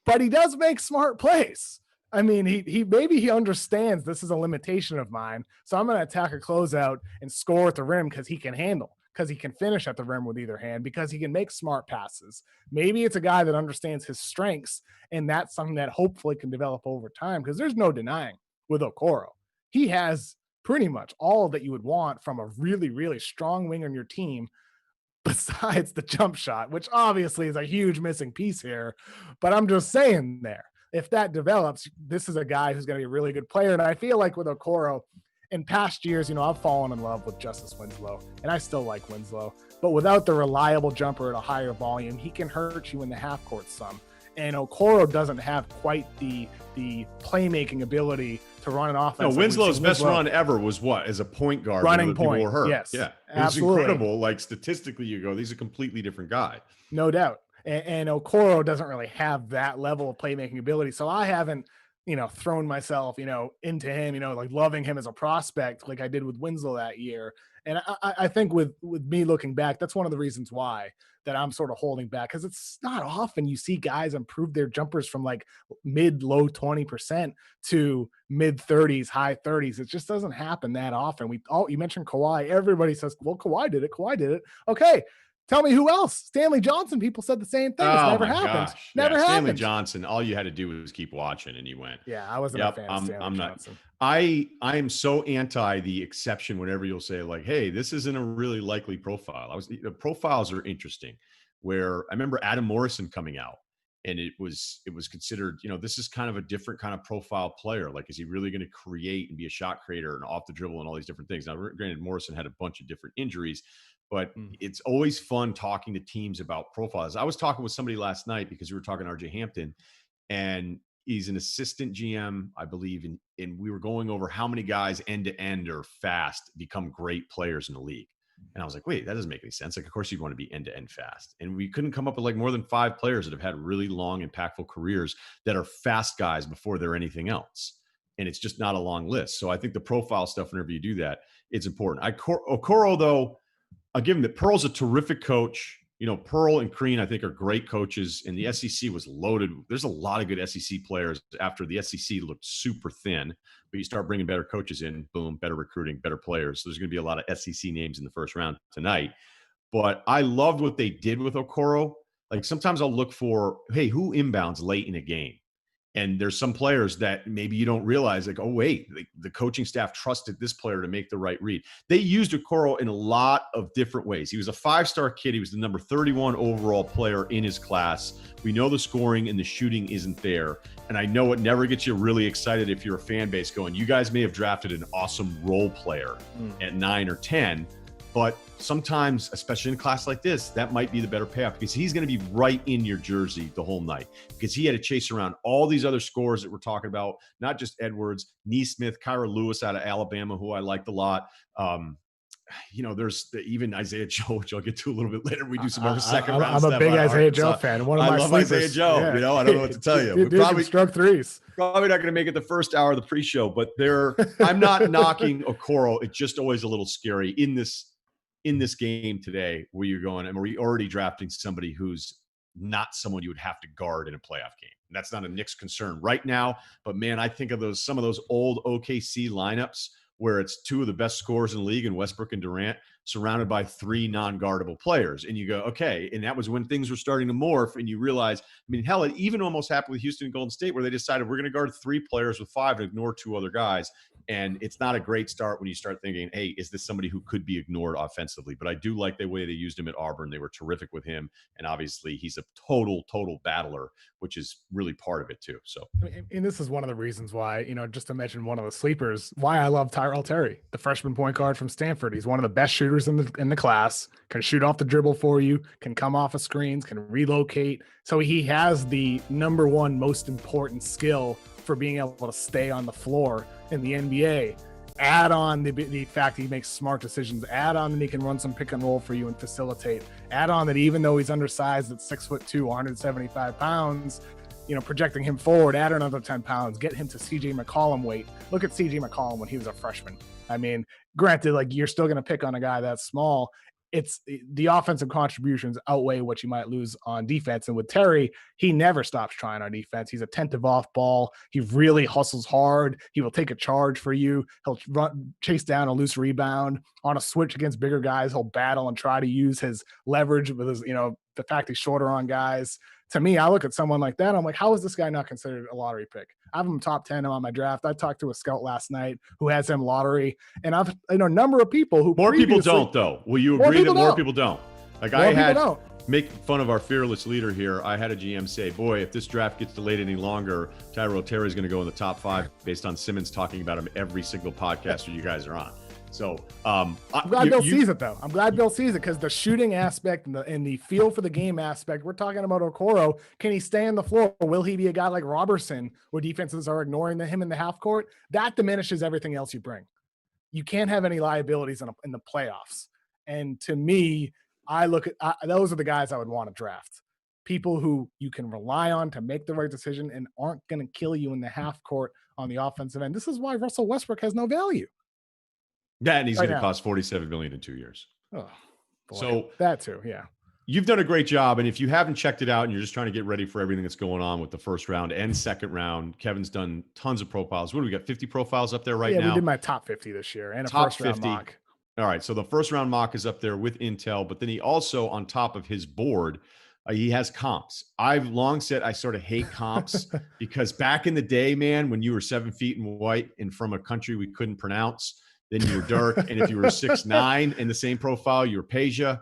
but he does make smart plays. I mean, he maybe he understands this is a limitation of mine, so I'm going to attack a closeout and score at the rim because he can handle, because he can finish at the rim with either hand, because he can make smart passes. Maybe it's a guy that understands his strengths, and that's something that hopefully can develop over time, because there's no denying with Okoro, he has pretty much all that you would want from a really, really strong wing on your team, besides the jump shot, which obviously is a huge missing piece here. But I'm just saying there, if that develops, this is a guy who's going to be a really good player. And I feel like with Okoro, in past years, I've fallen in love with Justice Winslow, and I still like Winslow. But without the reliable jumper at a higher volume, he can hurt you in the half court some. And Okoro doesn't have quite the playmaking ability to run an offense. No, Winslow's best run ever was what? As a point guard. Running point. People were hurt. Yes. Yeah. Absolutely. It's incredible. Like statistically, you go, he's a completely different guy. No doubt. And Okoro doesn't really have that level of playmaking ability. So I haven't, thrown myself, into him, like loving him as a prospect like I did with Winslow that year. And I think with me looking back, that's one of the reasons why that I'm sort of holding back, because it's not often you see guys improve their jumpers from like low 20% to mid 30s, high 30s. It just doesn't happen that often. You mentioned Kawhi. Everybody says, well, Kawhi did it. Okay. Tell me who else? Stanley Johnson. People said the same thing. It's never happened. Gosh. Never happened. Stanley Johnson. All you had to do was keep watching, and you went. Yeah, I wasn't a fan of Stanley Johnson. I am so anti the exception whenever you'll say like, "Hey, this isn't a really likely profile." The profiles are interesting. Where I remember Adam Morrison coming out, and it was considered, this is kind of a different kind of profile player. Like, is he really going to create and be a shot creator and off the dribble and all these different things? Now, granted, Morrison had a bunch of different injuries. But it's always fun talking to teams about profiles. I was talking with somebody last night because we were talking to RJ Hampton, and he's an assistant GM, I believe. And we were going over how many guys end to end or fast become great players in the league. And I was like, wait, that doesn't make any sense. Like, of course you'd want to be end to end fast. And we couldn't come up with like more than 5 players that have had really long, impactful careers that are fast guys before they're anything else. And it's just not a long list. So I think the profile stuff, whenever you do that, it's important. Okoro, though, I'll give him that. Pearl's a terrific coach. Pearl and Crean, I think, are great coaches. And the SEC was loaded. There's a lot of good SEC players after the SEC looked super thin. But you start bringing better coaches in, boom, better recruiting, better players. So there's going to be a lot of SEC names in the first round tonight. But I loved what they did with Okoro. Like, sometimes I'll look for, hey, who inbounds late in a game? And there's some players that maybe you don't realize, like, oh, wait, the coaching staff trusted this player to make the right read. They used Okoro in a lot of different ways. He was a 5-star kid. He was the number 31 overall player in his class. We know the scoring and the shooting isn't there. And I know it never gets you really excited if you're a fan base going, you guys may have drafted an awesome role player at 9 or 10. But sometimes, especially in a class like this, that might be the better payoff, because he's going to be right in your jersey the whole night, because he had to chase around all these other scores that we're talking about, not just Edwards, Neesmith, Kyra Lewis out of Alabama, who I liked a lot. There's even Isaiah Joe, which I'll get to a little bit later. We do some more second round I'm stuff. a big Isaiah Joe fan. One of my love sleepers. Isaiah Joe. Yeah. I don't know what to tell you. Dude, probably struck threes. Probably not going to make it the first hour of the pre-show, but I'm not knocking Okoro. It's just always a little scary in this game today, where you're going, and we're already drafting somebody who's not someone you would have to guard in a playoff game. And that's not a Knicks concern right now. But man, I think of some of those old OKC lineups where it's 2 of the best scorers in the league in Westbrook and Durant, surrounded by 3 non-guardable players. And you go, okay. And that was when things were starting to morph, and you realize, hell, it even almost happened with Houston and Golden State, where they decided we're going to guard 3 players with 5 and ignore 2 other guys. And it's not a great start when you start thinking, hey, is this somebody who could be ignored offensively? But I do like the way they used him at Auburn. They were terrific with him. And obviously he's a total battler, which is really part of it too. So, and this is one of the reasons why, just to mention one of the sleepers, why I love Tyrell Terry, the freshman point guard from Stanford. He's one of the best shooters in the class, can shoot off the dribble for you, can come off of screens, can relocate. So he has the number one most important skill for being able to stay on the floor in the NBA. Add on the fact that he makes smart decisions. Add on that he can run some pick and roll for you and facilitate. Add on that even though he's undersized at 6'2", 175 pounds, projecting him forward, add another 10 pounds, get him to CJ McCollum weight. Look at CJ McCollum when he was a freshman. I mean, granted, like, you're still going to pick on a guy that's small. It's the offensive contributions outweigh what you might lose on defense. And with Terry, he never stops trying on defense. He's attentive off ball. He really hustles hard. He will take a charge for you. He'll chase down a loose rebound on a switch against bigger guys. He'll battle and try to use his leverage with his, the fact he's shorter on guys. To me, I look at someone like that, I'm like, how is this guy not considered a lottery pick? I have him top 10 on my draft. I talked to a scout last night who has him lottery, and I've a number of people who more people don't, though. Will you agree that more people don't? Like, I had make fun of our fearless leader here. I had a GM say, boy, if this draft gets delayed any longer, Tyrell Terry is going to go in the top 5 based on Simmons talking about him every single podcast that you guys are on. So I'm glad Bill sees it, though. I'm glad Bill sees it, because the shooting aspect and the feel for the game aspect, we're talking about Okoro. Can he stay on the floor? Will he be a guy like Robertson where defenses are ignoring him in the half court? That diminishes everything else you bring. You can't have any liabilities in the playoffs. And to me, I look at those are the guys I would want to draft. People who you can rely on to make the right decision and aren't going to kill you in the half court on the offensive end. This is why Russell Westbrook has no value. Yeah, and he's going to cost $47 million in 2 years. Oh, boy. So that too, yeah. You've done a great job, and if you haven't checked it out and you're just trying to get ready for everything that's going on with the first round and second round, Kevin's done tons of profiles. What do we got? 50 profiles up there now? Yeah, we did my top 50 this year and a top first round 50 mock. All right, so the first round mock is up there with Intel, but then he also, on top of his board, he has comps. I've long said I sort of hate comps because back in the day, man, when you were 7 feet and white and from a country we couldn't pronounce, then you were Dirk. And if you were 6'9" in the same profile, you were Peja.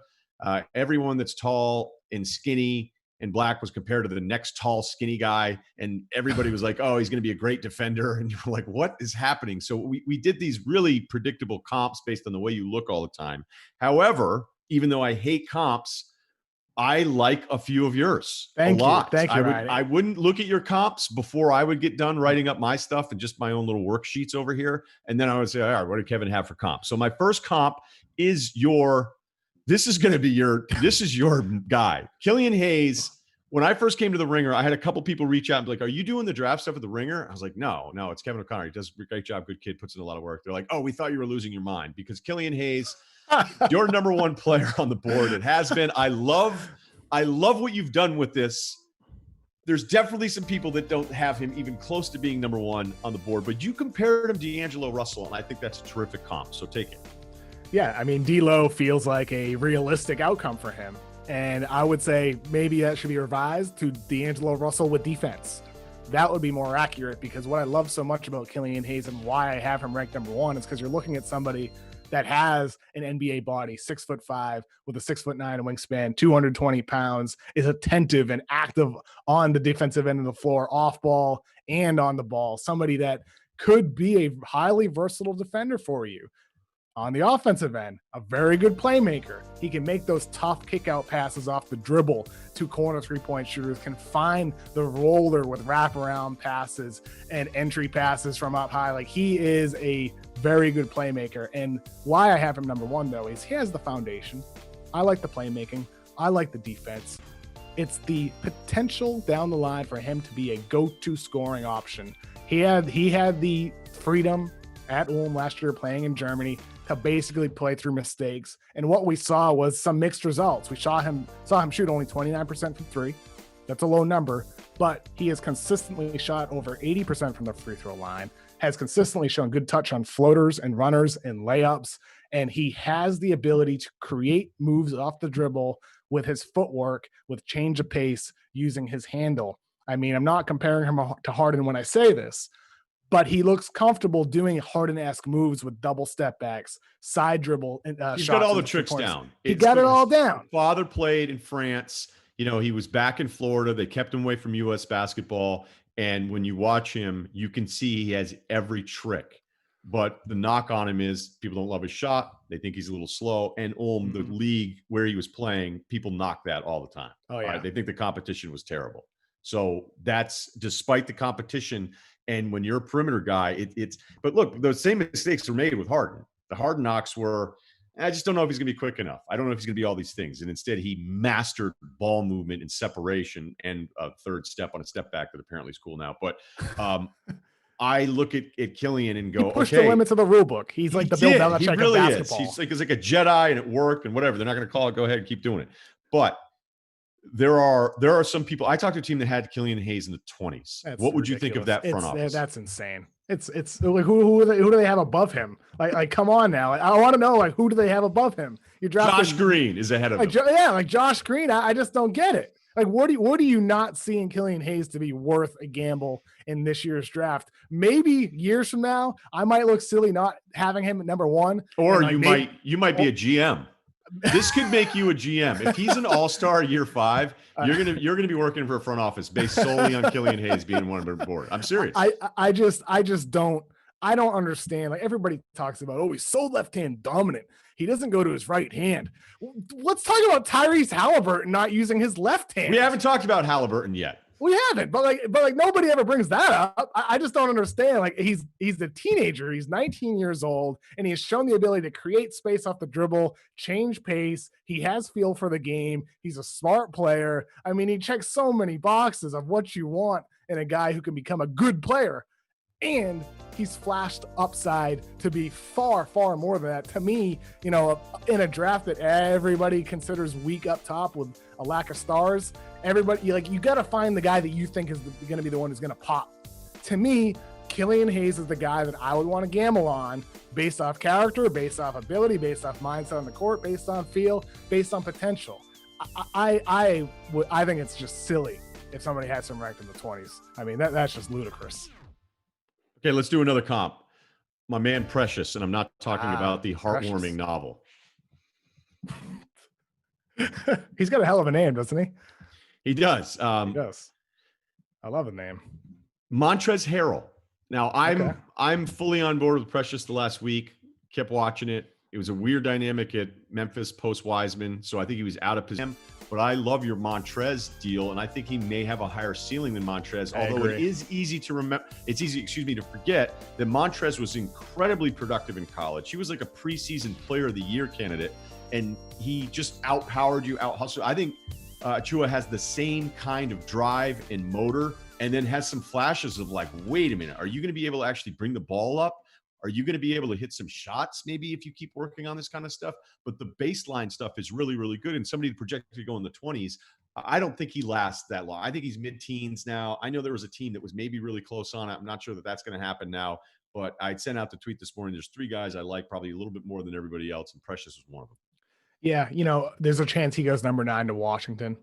Everyone that's tall and skinny and black was compared to the next tall, skinny guy. And everybody was like, oh, he's going to be a great defender. And you were like, what is happening? So we did these really predictable comps based on the way you look all the time. However, even though I hate comps, I like a few of yours a lot. Thank you. I wouldn't look at your comps before I would get done writing up my stuff and just my own little worksheets over here. And then I would say, all right, what did Kevin have for comp? So my first comp is this is your guy. Killian Hayes. When I first came to the Ringer, I had a couple people reach out and be like, are you doing the draft stuff at the Ringer? I was like, no, it's Kevin O'Connor. He does a great job. Good kid, puts in a lot of work. They're like, oh, we thought you were losing your mind because Killian Hayes, your number one player on the board. It has been. I love what you've done with this. There's definitely some people that don't have him even close to being number one on the board, but you compared him to D'Angelo Russell, and I think that's a terrific comp. So take it. Yeah, I mean, D'Lo feels like a realistic outcome for him. And I would say maybe that should be revised to D'Angelo Russell with defense. That would be more accurate, because what I love so much about Killian Hayes and why I have him ranked number one is because you're looking at somebody that has an NBA body, 6'5", with a 6'9" wingspan, 220 pounds, is attentive and active on the defensive end of the floor, off ball and on the ball. Somebody that could be a highly versatile defender for you. On the offensive end, a very good playmaker. He can make those tough kick-out passes off the dribble to corner three-point shooters, can find the roller with wraparound passes and entry passes from up high. Like, he is a very good playmaker. And why I have him number one, though, is he has the foundation. I like the playmaking. I like the defense. It's the potential down the line for him to be a go-to scoring option. He had the freedom at Ulm last year playing in Germany to basically play through mistakes. And what we saw was some mixed results. We saw him shoot only 29% from three. That's a low number, but he has consistently shot over 80% from the free throw line, has consistently shown good touch on floaters and runners and layups. And he has the ability to create moves off the dribble with his footwork, with change of pace, using his handle. I mean, I'm not comparing him to Harden when I say this, but he looks comfortable doing Harden-esque moves with double step backs, side dribble, He's got shots all the and tricks three-pointers. down. He got it all His down. father played in France. He was back in Florida. They kept him away from U.S. basketball. And when you watch him, you can see he has every trick. But the knock on him is people don't love his shot. They think he's a little slow. And the league where he was playing, people knock that all the time. Oh, yeah. All right? They think the competition was terrible. So that's despite the competition. And when you're a perimeter guy, but look, those same mistakes were made with Harden. The Harden knocks were, I just don't know if he's going to be quick enough. I don't know if he's going to be all these things. And instead, he mastered ball movement and separation and a third step on a step back that apparently is cool now. But I look at Killian and go, he pushed okay, the limits of the rule book. He's like the Bill Belichick really of basketball. He's like a Jedi, and it worked, and whatever. They're not going to call it. Go ahead and keep doing it. But there are some people. I talked to a team that had Killian Hayes in the 20s. What would you think of that front office? That's insane. It's like who do they have above him? Like come on now. I want to know who do they have above him? You Josh Green is ahead of him. Like Josh Green. I just don't get it. Like what do you not see in Killian Hayes to be worth a gamble in this year's draft? Maybe years from now, I might look silly not having him at number 1. Or you might be a GM. This could make you a GM. If he's an all-star year 5, you're gonna be working for a front office based solely on Killian Hayes being one of the board. I'm serious. I just don't understand. Like everybody talks about, he's so left-hand dominant. He doesn't go to his right hand. Let's talk about Tyrese Halliburton not using his left hand. We haven't talked about Halliburton yet. We haven't, but nobody ever brings that up. I just don't understand. Like he's a teenager. He's 19 years old, and he has shown the ability to create space off the dribble, change pace. He has feel for the game. He's a smart player. I mean, he checks so many boxes of what you want in a guy who can become a good player. And he's flashed upside to be far, far more than that. To me, in a draft that everybody considers weak up top with a lack of stars, everybody, you got to find the guy that you think is going to be the one who's going to pop. To me, Killian Hayes is the guy that I would want to gamble on based off character, based off ability, based off mindset on the court, based on feel, based on potential. I think it's just silly if somebody has him ranked in the 20s. I mean, that's just ludicrous. Okay, let's do another comp. My man Precious, and I'm not talking about the heartwarming novel. He's got a hell of a name, doesn't he? He does. He does. I love the name. Montrezl Harrell. Now, I'm fully on board with Precious the last week. Kept watching it. It was a weird dynamic at Memphis post-Wiseman, so I think he was out of position. But I love your Montrez deal, and I think he may have a higher ceiling than Montrez. Although it is easy to remember, to forget that Montrez was incredibly productive in college. He was like a preseason Player of the Year candidate, and he just outpowered you, out-hustled. I think Chua has the same kind of drive and motor, and then has some flashes of like, wait a minute, are you going to be able to actually bring the ball up? Are you going to be able to hit some shots maybe if you keep working on this kind of stuff? But the baseline stuff is really, really good. And somebody projected to go in the 20s, I don't think he lasts that long. I think he's mid-teens now. I know there was a team that was maybe really close on it. I'm not sure that that's going to happen now. But I'd sent out the tweet this morning. There's 3 guys I like probably a little bit more than everybody else, and Precious was one of them. Yeah, there's a chance he goes number 9 to Washington.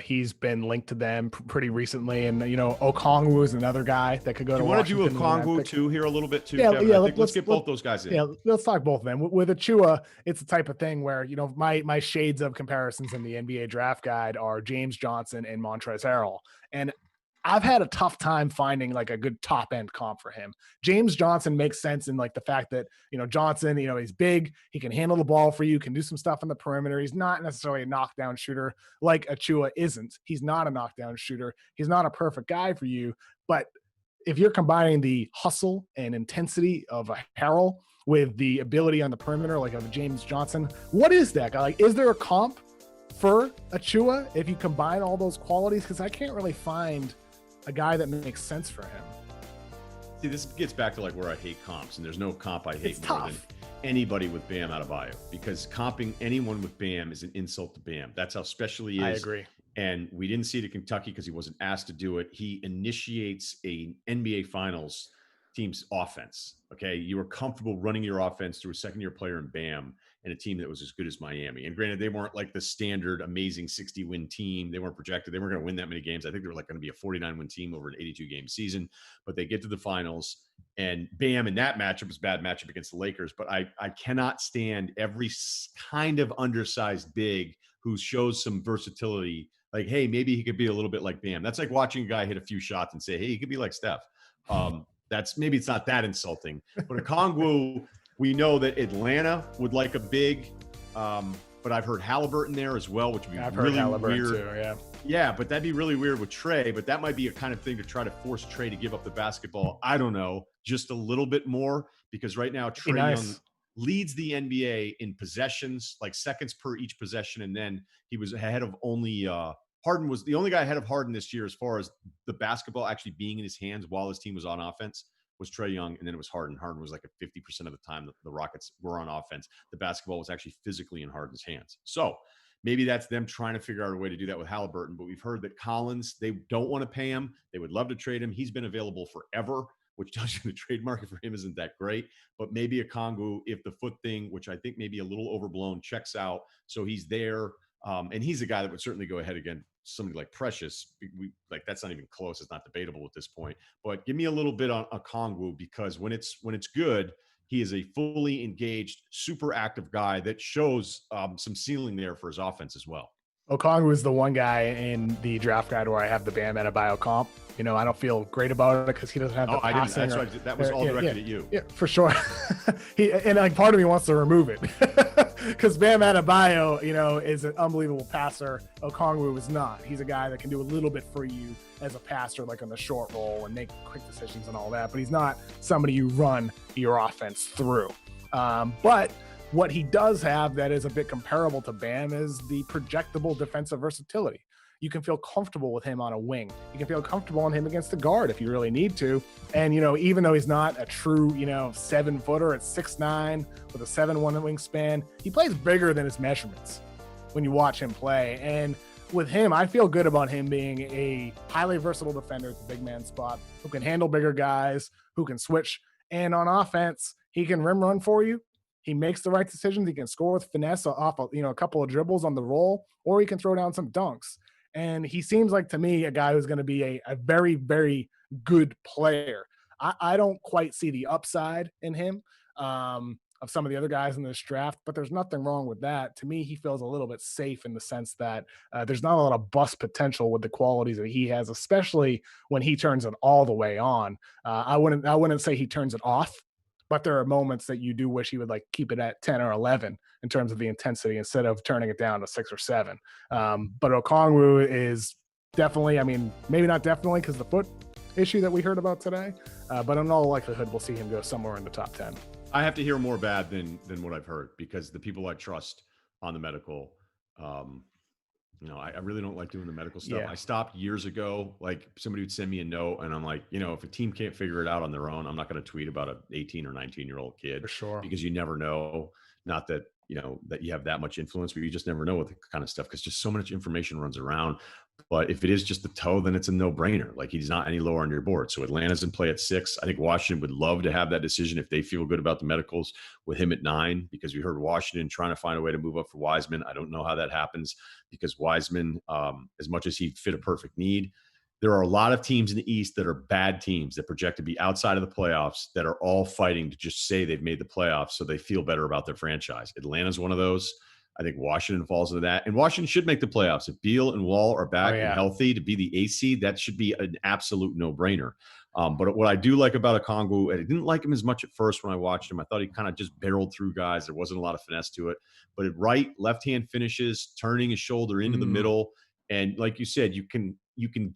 He's been linked to them pretty recently, and Okongwu is another guy that could go to Washington. You want to do Okongwu too here a little bit too? Yeah, Kevin? yeah. Let's get both those guys in. Yeah, let's talk both of them. With Achua, it's the type of thing where my shades of comparisons in the NBA draft guide are James Johnson and Montrezl Harrell, and I've had a tough time finding like a good top end comp for him. James Johnson makes sense in like the fact that, Johnson, he's big, he can handle the ball for you, can do some stuff on the perimeter. He's not necessarily a knockdown shooter like Achua isn't. He's not a knockdown shooter. He's not a perfect guy for you. But if you're combining the hustle and intensity of a Harrell with the ability on the perimeter, like of James Johnson, what is that guy? Like, is there a comp for Achua if you combine all those qualities? Because I can't really find a guy that makes sense for him. See, this gets back to like where I hate comps, and there's no comp I hate more than anybody with Bam out of bio, because comping anyone with Bam is an insult to Bam. That's how special he is. I agree. And we didn't see it at Kentucky because he wasn't asked to do it. He initiates a NBA Finals team's offense. Okay, you were comfortable running your offense through a second-year player in Bam, and a team that was as good as Miami. And granted, they weren't like the standard amazing 60-win team. They weren't projected. They weren't going to win that many games. I think they were like going to be a 49-win team over an 82-game season, but they get to the finals. And Bam in that matchup was a bad matchup against the Lakers. But I cannot stand every kind of undersized big who shows some versatility. Like, hey, maybe he could be a little bit like Bam. That's like watching a guy hit a few shots and say, hey, he could be like Steph. That's maybe it's not that insulting. But Okongwu, we know that Atlanta would like a big, but I've heard Halliburton there as well, which would be really weird. Too, yeah, but that'd be really weird with Trey. But that might be a kind of thing to try to force Trey to give up the basketball. I don't know, just a little bit more, because right now Trey Young leads the NBA in possessions, like seconds per each possession, and then he was ahead of only Harden was the only guy ahead of Harden this year as far as the basketball actually being in his hands while his team was on offense. Was Trey Young, and then it was Harden. Harden was like at 50% of the time the Rockets were on offense. The basketball was actually physically in Harden's hands. So maybe that's them trying to figure out a way to do that with Halliburton. But we've heard that Collins, they don't want to pay him. They would love to trade him. He's been available forever, which tells you the trade market for him isn't that great. But maybe Okongwu, if the foot thing, which I think may be a little overblown, checks out, so he's there. And he's a guy that would certainly go ahead again. Somebody like Precious, like that's not even close. It's not debatable at this point. But give me a little bit on Okongwu, because when it's good, he is a fully engaged, super active guy that shows some ceiling there for his offense as well. Okongwu is the one guy in the draft guide where I have the Bam Adebayo comp. You know, I don't feel great about it because he doesn't have the passing. That was all directed at you. Yeah, for sure. And like part of me wants to remove it because Bam Adebayo, you know, is an unbelievable passer. Okongwu is not. He's a guy that can do a little bit for you as a passer, like on the short roll and make quick decisions and all that. But he's not somebody you run your offense through. But what he does have that is a bit comparable to Bam is the projectable defensive versatility. You can feel comfortable with him on a wing. You can feel comfortable on him against the guard if you really need to. And, you know, even though he's not a true, 7-footer at 6'9" with a 7'1" wingspan, he plays bigger than his measurements when you watch him play. And with him, I feel good about him being a highly versatile defender at the big man spot who can handle bigger guys, who can switch. And on offense, he can rim run for you. He makes the right decisions. He can score with finesse off, a couple of dribbles on the roll, or he can throw down some dunks. And he seems like, to me, a guy who's going to be a very, very good player. I don't quite see the upside in him of some of the other guys in this draft, but there's nothing wrong with that. To me, he feels a little bit safe in the sense that there's not a lot of bust potential with the qualities that he has, especially when he turns it all the way on. I wouldn't say he turns it off, but there are moments that you do wish he would like keep it at 10 or 11 in terms of the intensity instead of turning it down to 6 or 7. But Okongwu is definitely, maybe not definitely because the foot issue that we heard about today, but in all likelihood, we'll see him go somewhere in the top 10. I have to hear more bad than what I've heard, because the people I trust on the medical, I really don't like doing the medical stuff. Yeah. I stopped years ago. Like somebody would send me a note and I'm like, if a team can't figure it out on their own, I'm not going to tweet about an 18 or 19-year-old kid. For sure. Because you never know. Not that, that you have that much influence, but you just never know with the kind of stuff, because just so much information runs around. But if it is just the toe, then it's a no-brainer. Like he's not any lower on your board. So Atlanta's in play at 6. I think Washington would love to have that decision if they feel good about the medicals with him at 9, because we heard Washington trying to find a way to move up for Wiseman. I don't know how that happens, because Wiseman, as much as he'd fit a perfect need, there are a lot of teams in the East that are bad teams that project to be outside of the playoffs that are all fighting to just say they've made the playoffs so they feel better about their franchise. Atlanta's one of those. I think Washington falls into that. And Washington should make the playoffs. If Beal and Wall are back and healthy to be the A seed, that should be an absolute no-brainer. But what I do like about Okongwu, and I didn't like him as much at first when I watched him. I thought he kind of just barreled through guys. There wasn't a lot of finesse to it. But at right, left-hand finishes, turning his shoulder into the middle. And like you said, you can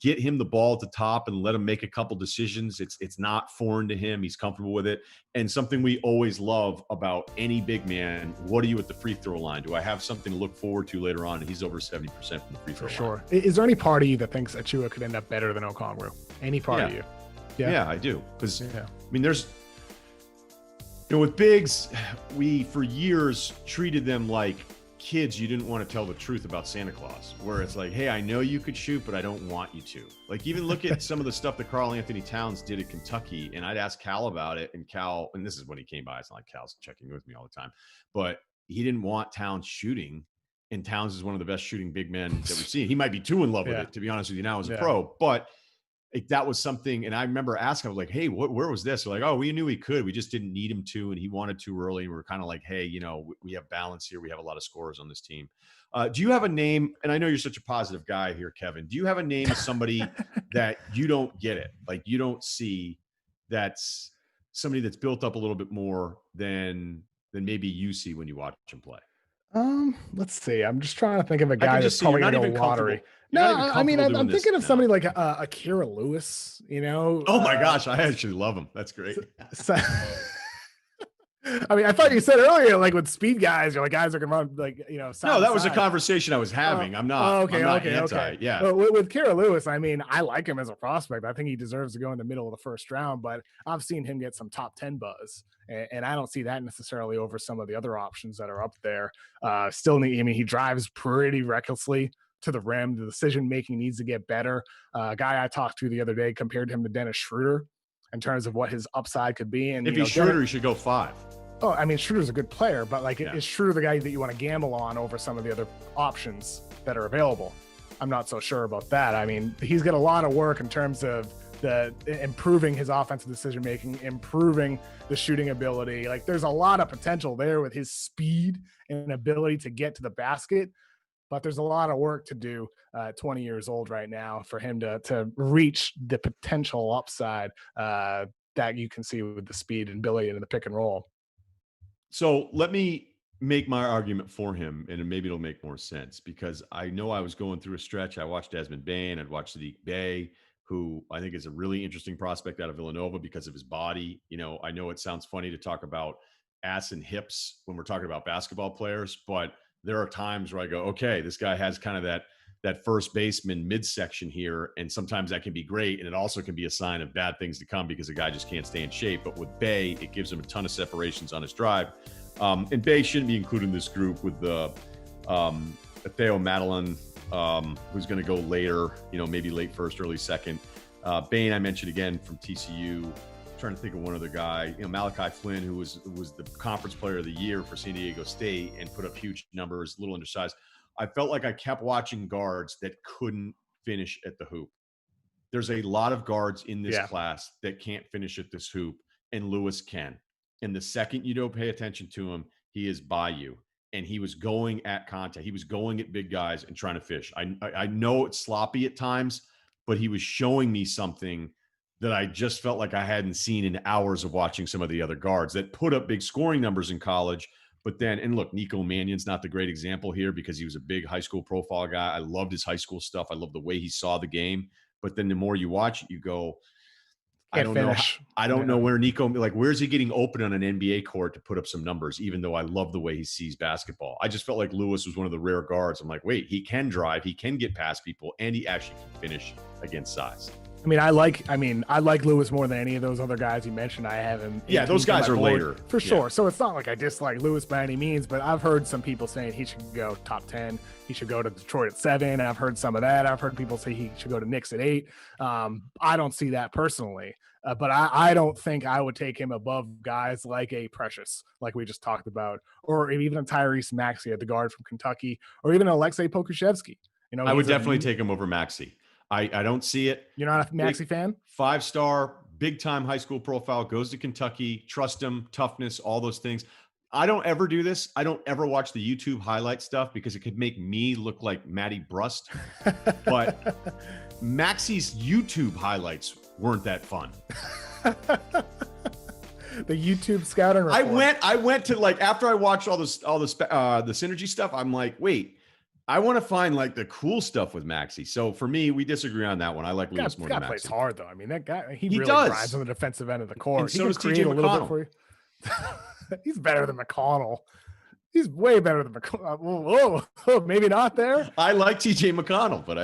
get him the ball at the top and let him make a couple decisions. It's not foreign to him. He's comfortable with it. And something we always love about any big man, what are you at the free throw line? Do I have something to look forward to later on? And he's over 70% from the free throw line. For sure. Is there any part of you that thinks Achua could end up better than Okongwu? Any part of you? Yeah, I do. Because, there's with bigs, we for years treated them like kids you didn't want to tell the truth about Santa Claus, where it's like, hey, I know you could shoot, but I don't want you to. Like, even look at some of the stuff that Karl Anthony Towns did at Kentucky, and I'd ask Cal about it, and Cal, and this is when he came by, it's not like Cal's checking with me all the time, but he didn't want Towns shooting, and Towns is one of the best shooting big men that we've seen. He might be too in love with it, to be honest with you, now as a pro, but that was something. And I remember asking, I was like, hey, where was this? They're like, oh, we knew he could. We just didn't need him to, and he wanted too early. And we were kind of like, hey, we have balance here. We have a lot of scorers on this team. Do you have a name? And I know you're such a positive guy here, Kevin. Do you have a name of somebody that you don't get it? Like you don't see that's somebody that's built up a little bit more than maybe you see when you watch him play? Let's see. I'm just trying to think of a guy that's probably going to go lottery. No, I mean, I'm thinking of somebody like Akira Lewis, Oh my gosh, I actually love him. That's great. So, I mean, I thought you said earlier, like with speed guys, or like guys that can run, like no, that was a conversation I was having. I'm not. Okay. Yeah. But with Kira Lewis, I mean, I like him as a prospect. I think he deserves to go in the middle of the first round. But I've seen him get some top 10 buzz, and I don't see that necessarily over some of the other options that are up there. He drives pretty recklessly to the rim. The decision making needs to get better. A guy I talked to the other day compared him to Dennis Schroeder in terms of what his upside could be. And if he's Schroeder, he should go 5. Oh, I mean, Schroeder's a good player, but is Schroeder the guy that you want to gamble on over some of the other options that are available? I'm not so sure about that. I mean, he's got a lot of work in terms of improving his offensive decision making, improving the shooting ability. Like, there's a lot of potential there with his speed and ability to get to the basket. But there's a lot of work to do 20 years old right now for him to reach the potential upside that you can see with the speed and ability in the pick and roll. So let me make my argument for him, and maybe it'll make more sense, because I know I was going through a stretch. I watched Desmond Bane. I'd watched Sadiq Bey, who I think is a really interesting prospect out of Villanova because of his body. I know it sounds funny to talk about ass and hips when we're talking about basketball players, but there are times where I go, okay, this guy has kind of that first baseman midsection here, and sometimes that can be great, and it also can be a sign of bad things to come because the guy just can't stay in shape. But with Bey, it gives him a ton of separations on his drive, and Bey shouldn't be included in this group with the Theo Madeline, who's going to go later, maybe late first, early second. Bane, I mentioned again from TCU. Trying to think of one other guy, Malachi Flynn, who was the conference player of the year for San Diego State and put up huge numbers, a little undersized. I felt like I kept watching guards that couldn't finish at the hoop. There's a lot of guards in this class that can't finish at this hoop, and Lewis can. And the second you don't pay attention to him, he is by you. And he was going at contact. He was going at big guys and trying to fish. I know it's sloppy at times, but he was showing me something that I just felt like I hadn't seen in hours of watching some of the other guards that put up big scoring numbers in college. But then, and look, Nico Mannion's not the great example here because he was a big high school profile guy. I loved his high school stuff. I love the way he saw the game. But then the more you watch it, you go, I don't know where Nico, like, where's he getting open on an NBA court to put up some numbers, even though I love the way he sees basketball. I just felt like Lewis was one of the rare guards. I'm like, wait, he can drive, he can get past people, and he actually can finish against size. I like Lewis more than any of those other guys you mentioned. I have him. Yeah, those guys are later. For sure. So it's not like I dislike Lewis by any means, but I've heard some people saying he should go top 10. He should go to Detroit at 7. I've heard some of that. I've heard people say he should go to Knicks at 8. I don't see that personally, but I don't think I would take him above guys like a Precious, like we just talked about, or even a Tyrese Maxey at the guard from Kentucky, or even Alexei Pokusevsky. I would definitely take him over Maxey. I don't see it. You're not a Maxey fan? 5-star, big-time high school profile, goes to Kentucky, trust him, toughness, all those things. I don't ever do this. I don't ever watch the YouTube highlight stuff because it could make me look like Matty Brust. But Maxey's YouTube highlights weren't that fun. The YouTube scouting report. I went to, like, after I watched all the synergy stuff, I'm like, wait, I want to find like the cool stuff with Maxey. So for me, we disagree on that one. I like Lewis more than Maxey. Plays hard though. I mean, that guy, he really drives on the defensive end of the court. And so does TJ McConnell. He's better than McConnell. He's way better than McConnell. Whoa, maybe not there. I like TJ McConnell, but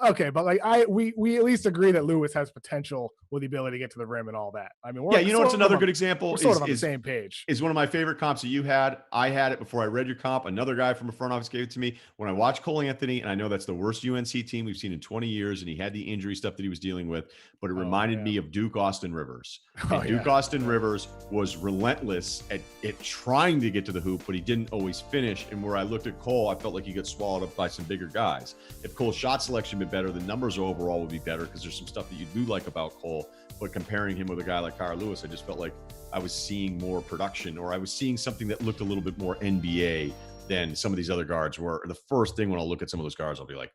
Okay, but like we at least agree that Lewis has potential with the ability to get to the rim and all that. I mean, Yeah, you know what's another good we're example sort of on the same page. is one of my favorite comps that you had. I had it before I read your comp. Another guy from a front office gave it to me. When I watched Cole Anthony, and I know that's the worst UNC team we've seen in 20 years, and he had the injury stuff that he was dealing with, but it reminded me of Duke Austin Rivers. And Duke Austin Rivers was relentless at trying to get to the hoop, but he didn't always finish. And where I looked at Cole, I felt like he got swallowed up by some bigger guys. If Cole's shot selection had been better, the numbers overall would be better because there's some stuff that you do like about Cole. But comparing him with a guy like Kyle Lewis, I just felt like I was seeing more production, or I was seeing something that looked a little bit more NBA than some of these other guards were. The first thing when I'll look at some of those guards, I'll be like,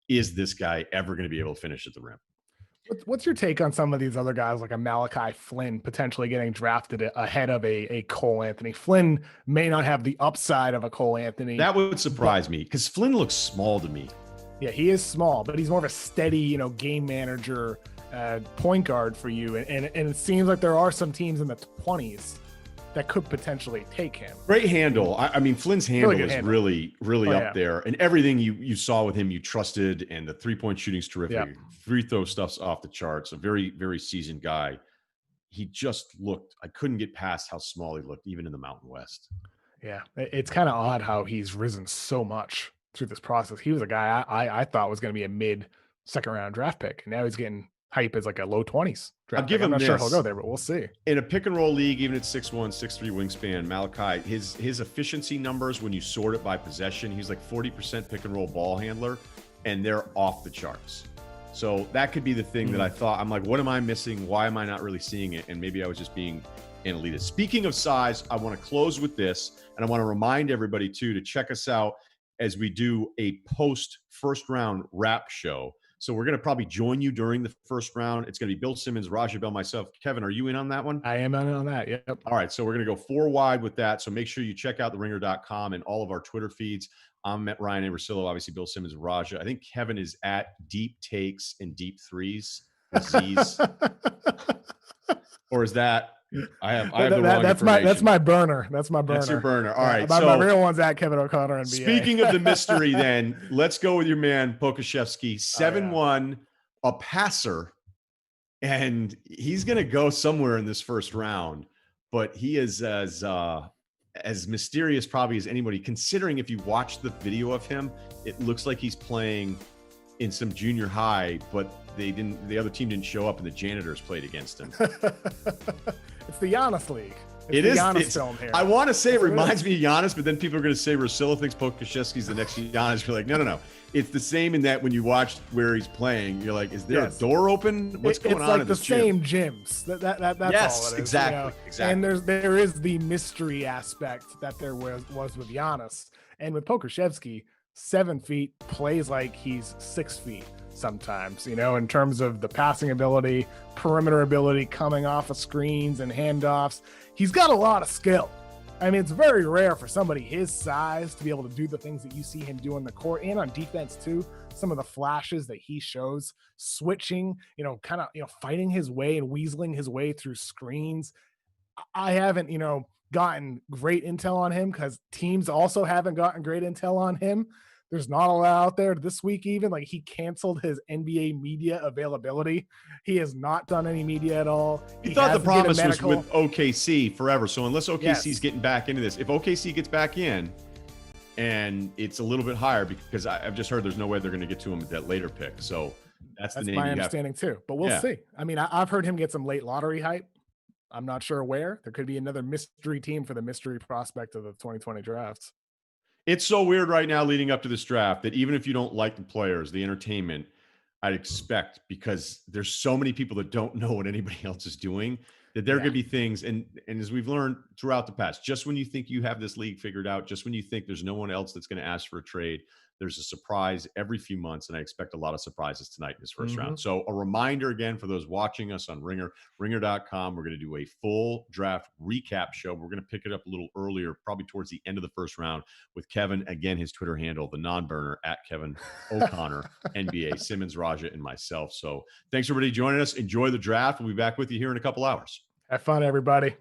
is this guy ever going to be able to finish at the rim? What's your take on some of these other guys like a Malachi Flynn potentially getting drafted ahead of a Cole Anthony? Flynn may not have the upside of a Cole Anthony. That would surprise me because Flynn looks small to me. Yeah, he is small, but he's more of a steady, game manager point guard for you. And it seems like there are some teams in the 20s that could potentially take him. Great handle. I mean, Flynn's handle is really, really up there. And everything you saw with him, you trusted, and the three-point shooting's terrific. Yep. Free throw stuff's off the charts. A very, very seasoned guy. He just looked, I couldn't get past how small he looked, even in the Mountain West. Yeah, it's kind of odd how he's risen so much through this process. He was a guy I thought was going to be a mid-second round draft pick. And now he's getting hype as like a low 20s draft pick. I'm not sure he'll go there, but we'll see. In a pick and roll league, even at 6'1", 6'3" wingspan, Malachi, his efficiency numbers, when you sort it by possession, he's like 40% pick and roll ball handler, and they're off the charts. So that could be the thing that I thought, I'm like, what am I missing? Why am I not really seeing it? And maybe I was just being an elitist. Speaking of size, I want to close with this, and I want to remind everybody too to check us out as we do a post first round wrap show. So we're going to probably join you during the first round. It's going to be Bill Simmons, Raja Bell, myself. Kevin, are you in on that one? I am in on that. Yep. All right. So we're going to go 4 wide with that. So make sure you check out theringer.com and all of our Twitter feeds. I'm at Ryen Russillo, obviously Bill Simmons and Raja. I think Kevin is at Deep Takes and Deep Threes with Z's. Or is that? I have the wrong information. That's my burner. That's my burner. That's your burner. All right. My real one's at Kevin O'Connor NBA. Speaking of the mystery, then let's go with your man Pokusevski, 7'1", a passer, and he's going to go somewhere in this first round. But he is as mysterious probably as anybody. Considering if you watch the video of him, it looks like he's playing in some junior high, but the other team didn't show up, and the janitors played against him. It's the Giannis League. It is Giannis film here. I want to say it reminds me of Giannis, but then people are going to say Russillo thinks Pokusevski's the next Giannis. You're like, no. It's the same in that when you watch where he's playing, you're like, is there a door open? What's going on in this gym? It's like the same gyms. That's all it is. Exactly. Exactly. And there is the mystery aspect that there was with Giannis. And with Pokusevski, 7 feet, plays like he's 6 feet sometimes, in terms of the passing ability, perimeter ability, coming off of screens and handoffs. He's got a lot of skill. I mean, it's very rare for somebody his size to be able to do the things that you see him do on the court and on defense too. Some of the flashes that he shows, switching, fighting his way and weaseling his way through screens. I haven't, gotten great intel on him because teams also haven't gotten great intel on him. There's not a lot out there this week, even like he canceled his NBA media availability. He has not done any media at all. He thought the promise was with OKC forever. So unless OKC's getting back into this, if OKC gets back in and it's a little bit higher, because I've just heard there's no way they're going to get to him at that later pick. So that's the name. My understanding too, but we'll see. I mean, I've heard him get some late lottery hype. I'm not sure where. There could be another mystery team for the mystery prospect of the 2020 drafts. It's so weird right now leading up to this draft that even if you don't like the players, the entertainment, I'd expect, because there's so many people that don't know what anybody else is doing, that there could be things. And as we've learned throughout the past, just when you think you have this league figured out, just when you think there's no one else that's going to ask for a trade, there's a surprise every few months. And I expect a lot of surprises tonight in this first round. So a reminder again, for those watching us on ringer.com, we're going to do a full draft recap show. We're going to pick it up a little earlier, probably towards the end of the first round, with Kevin, again, his Twitter handle, the non-burner, at Kevin O'Connor, NBA, Simmons, Raja, and myself. So thanks everybody joining us. Enjoy the draft. We'll be back with you here in a couple hours. Have fun, everybody.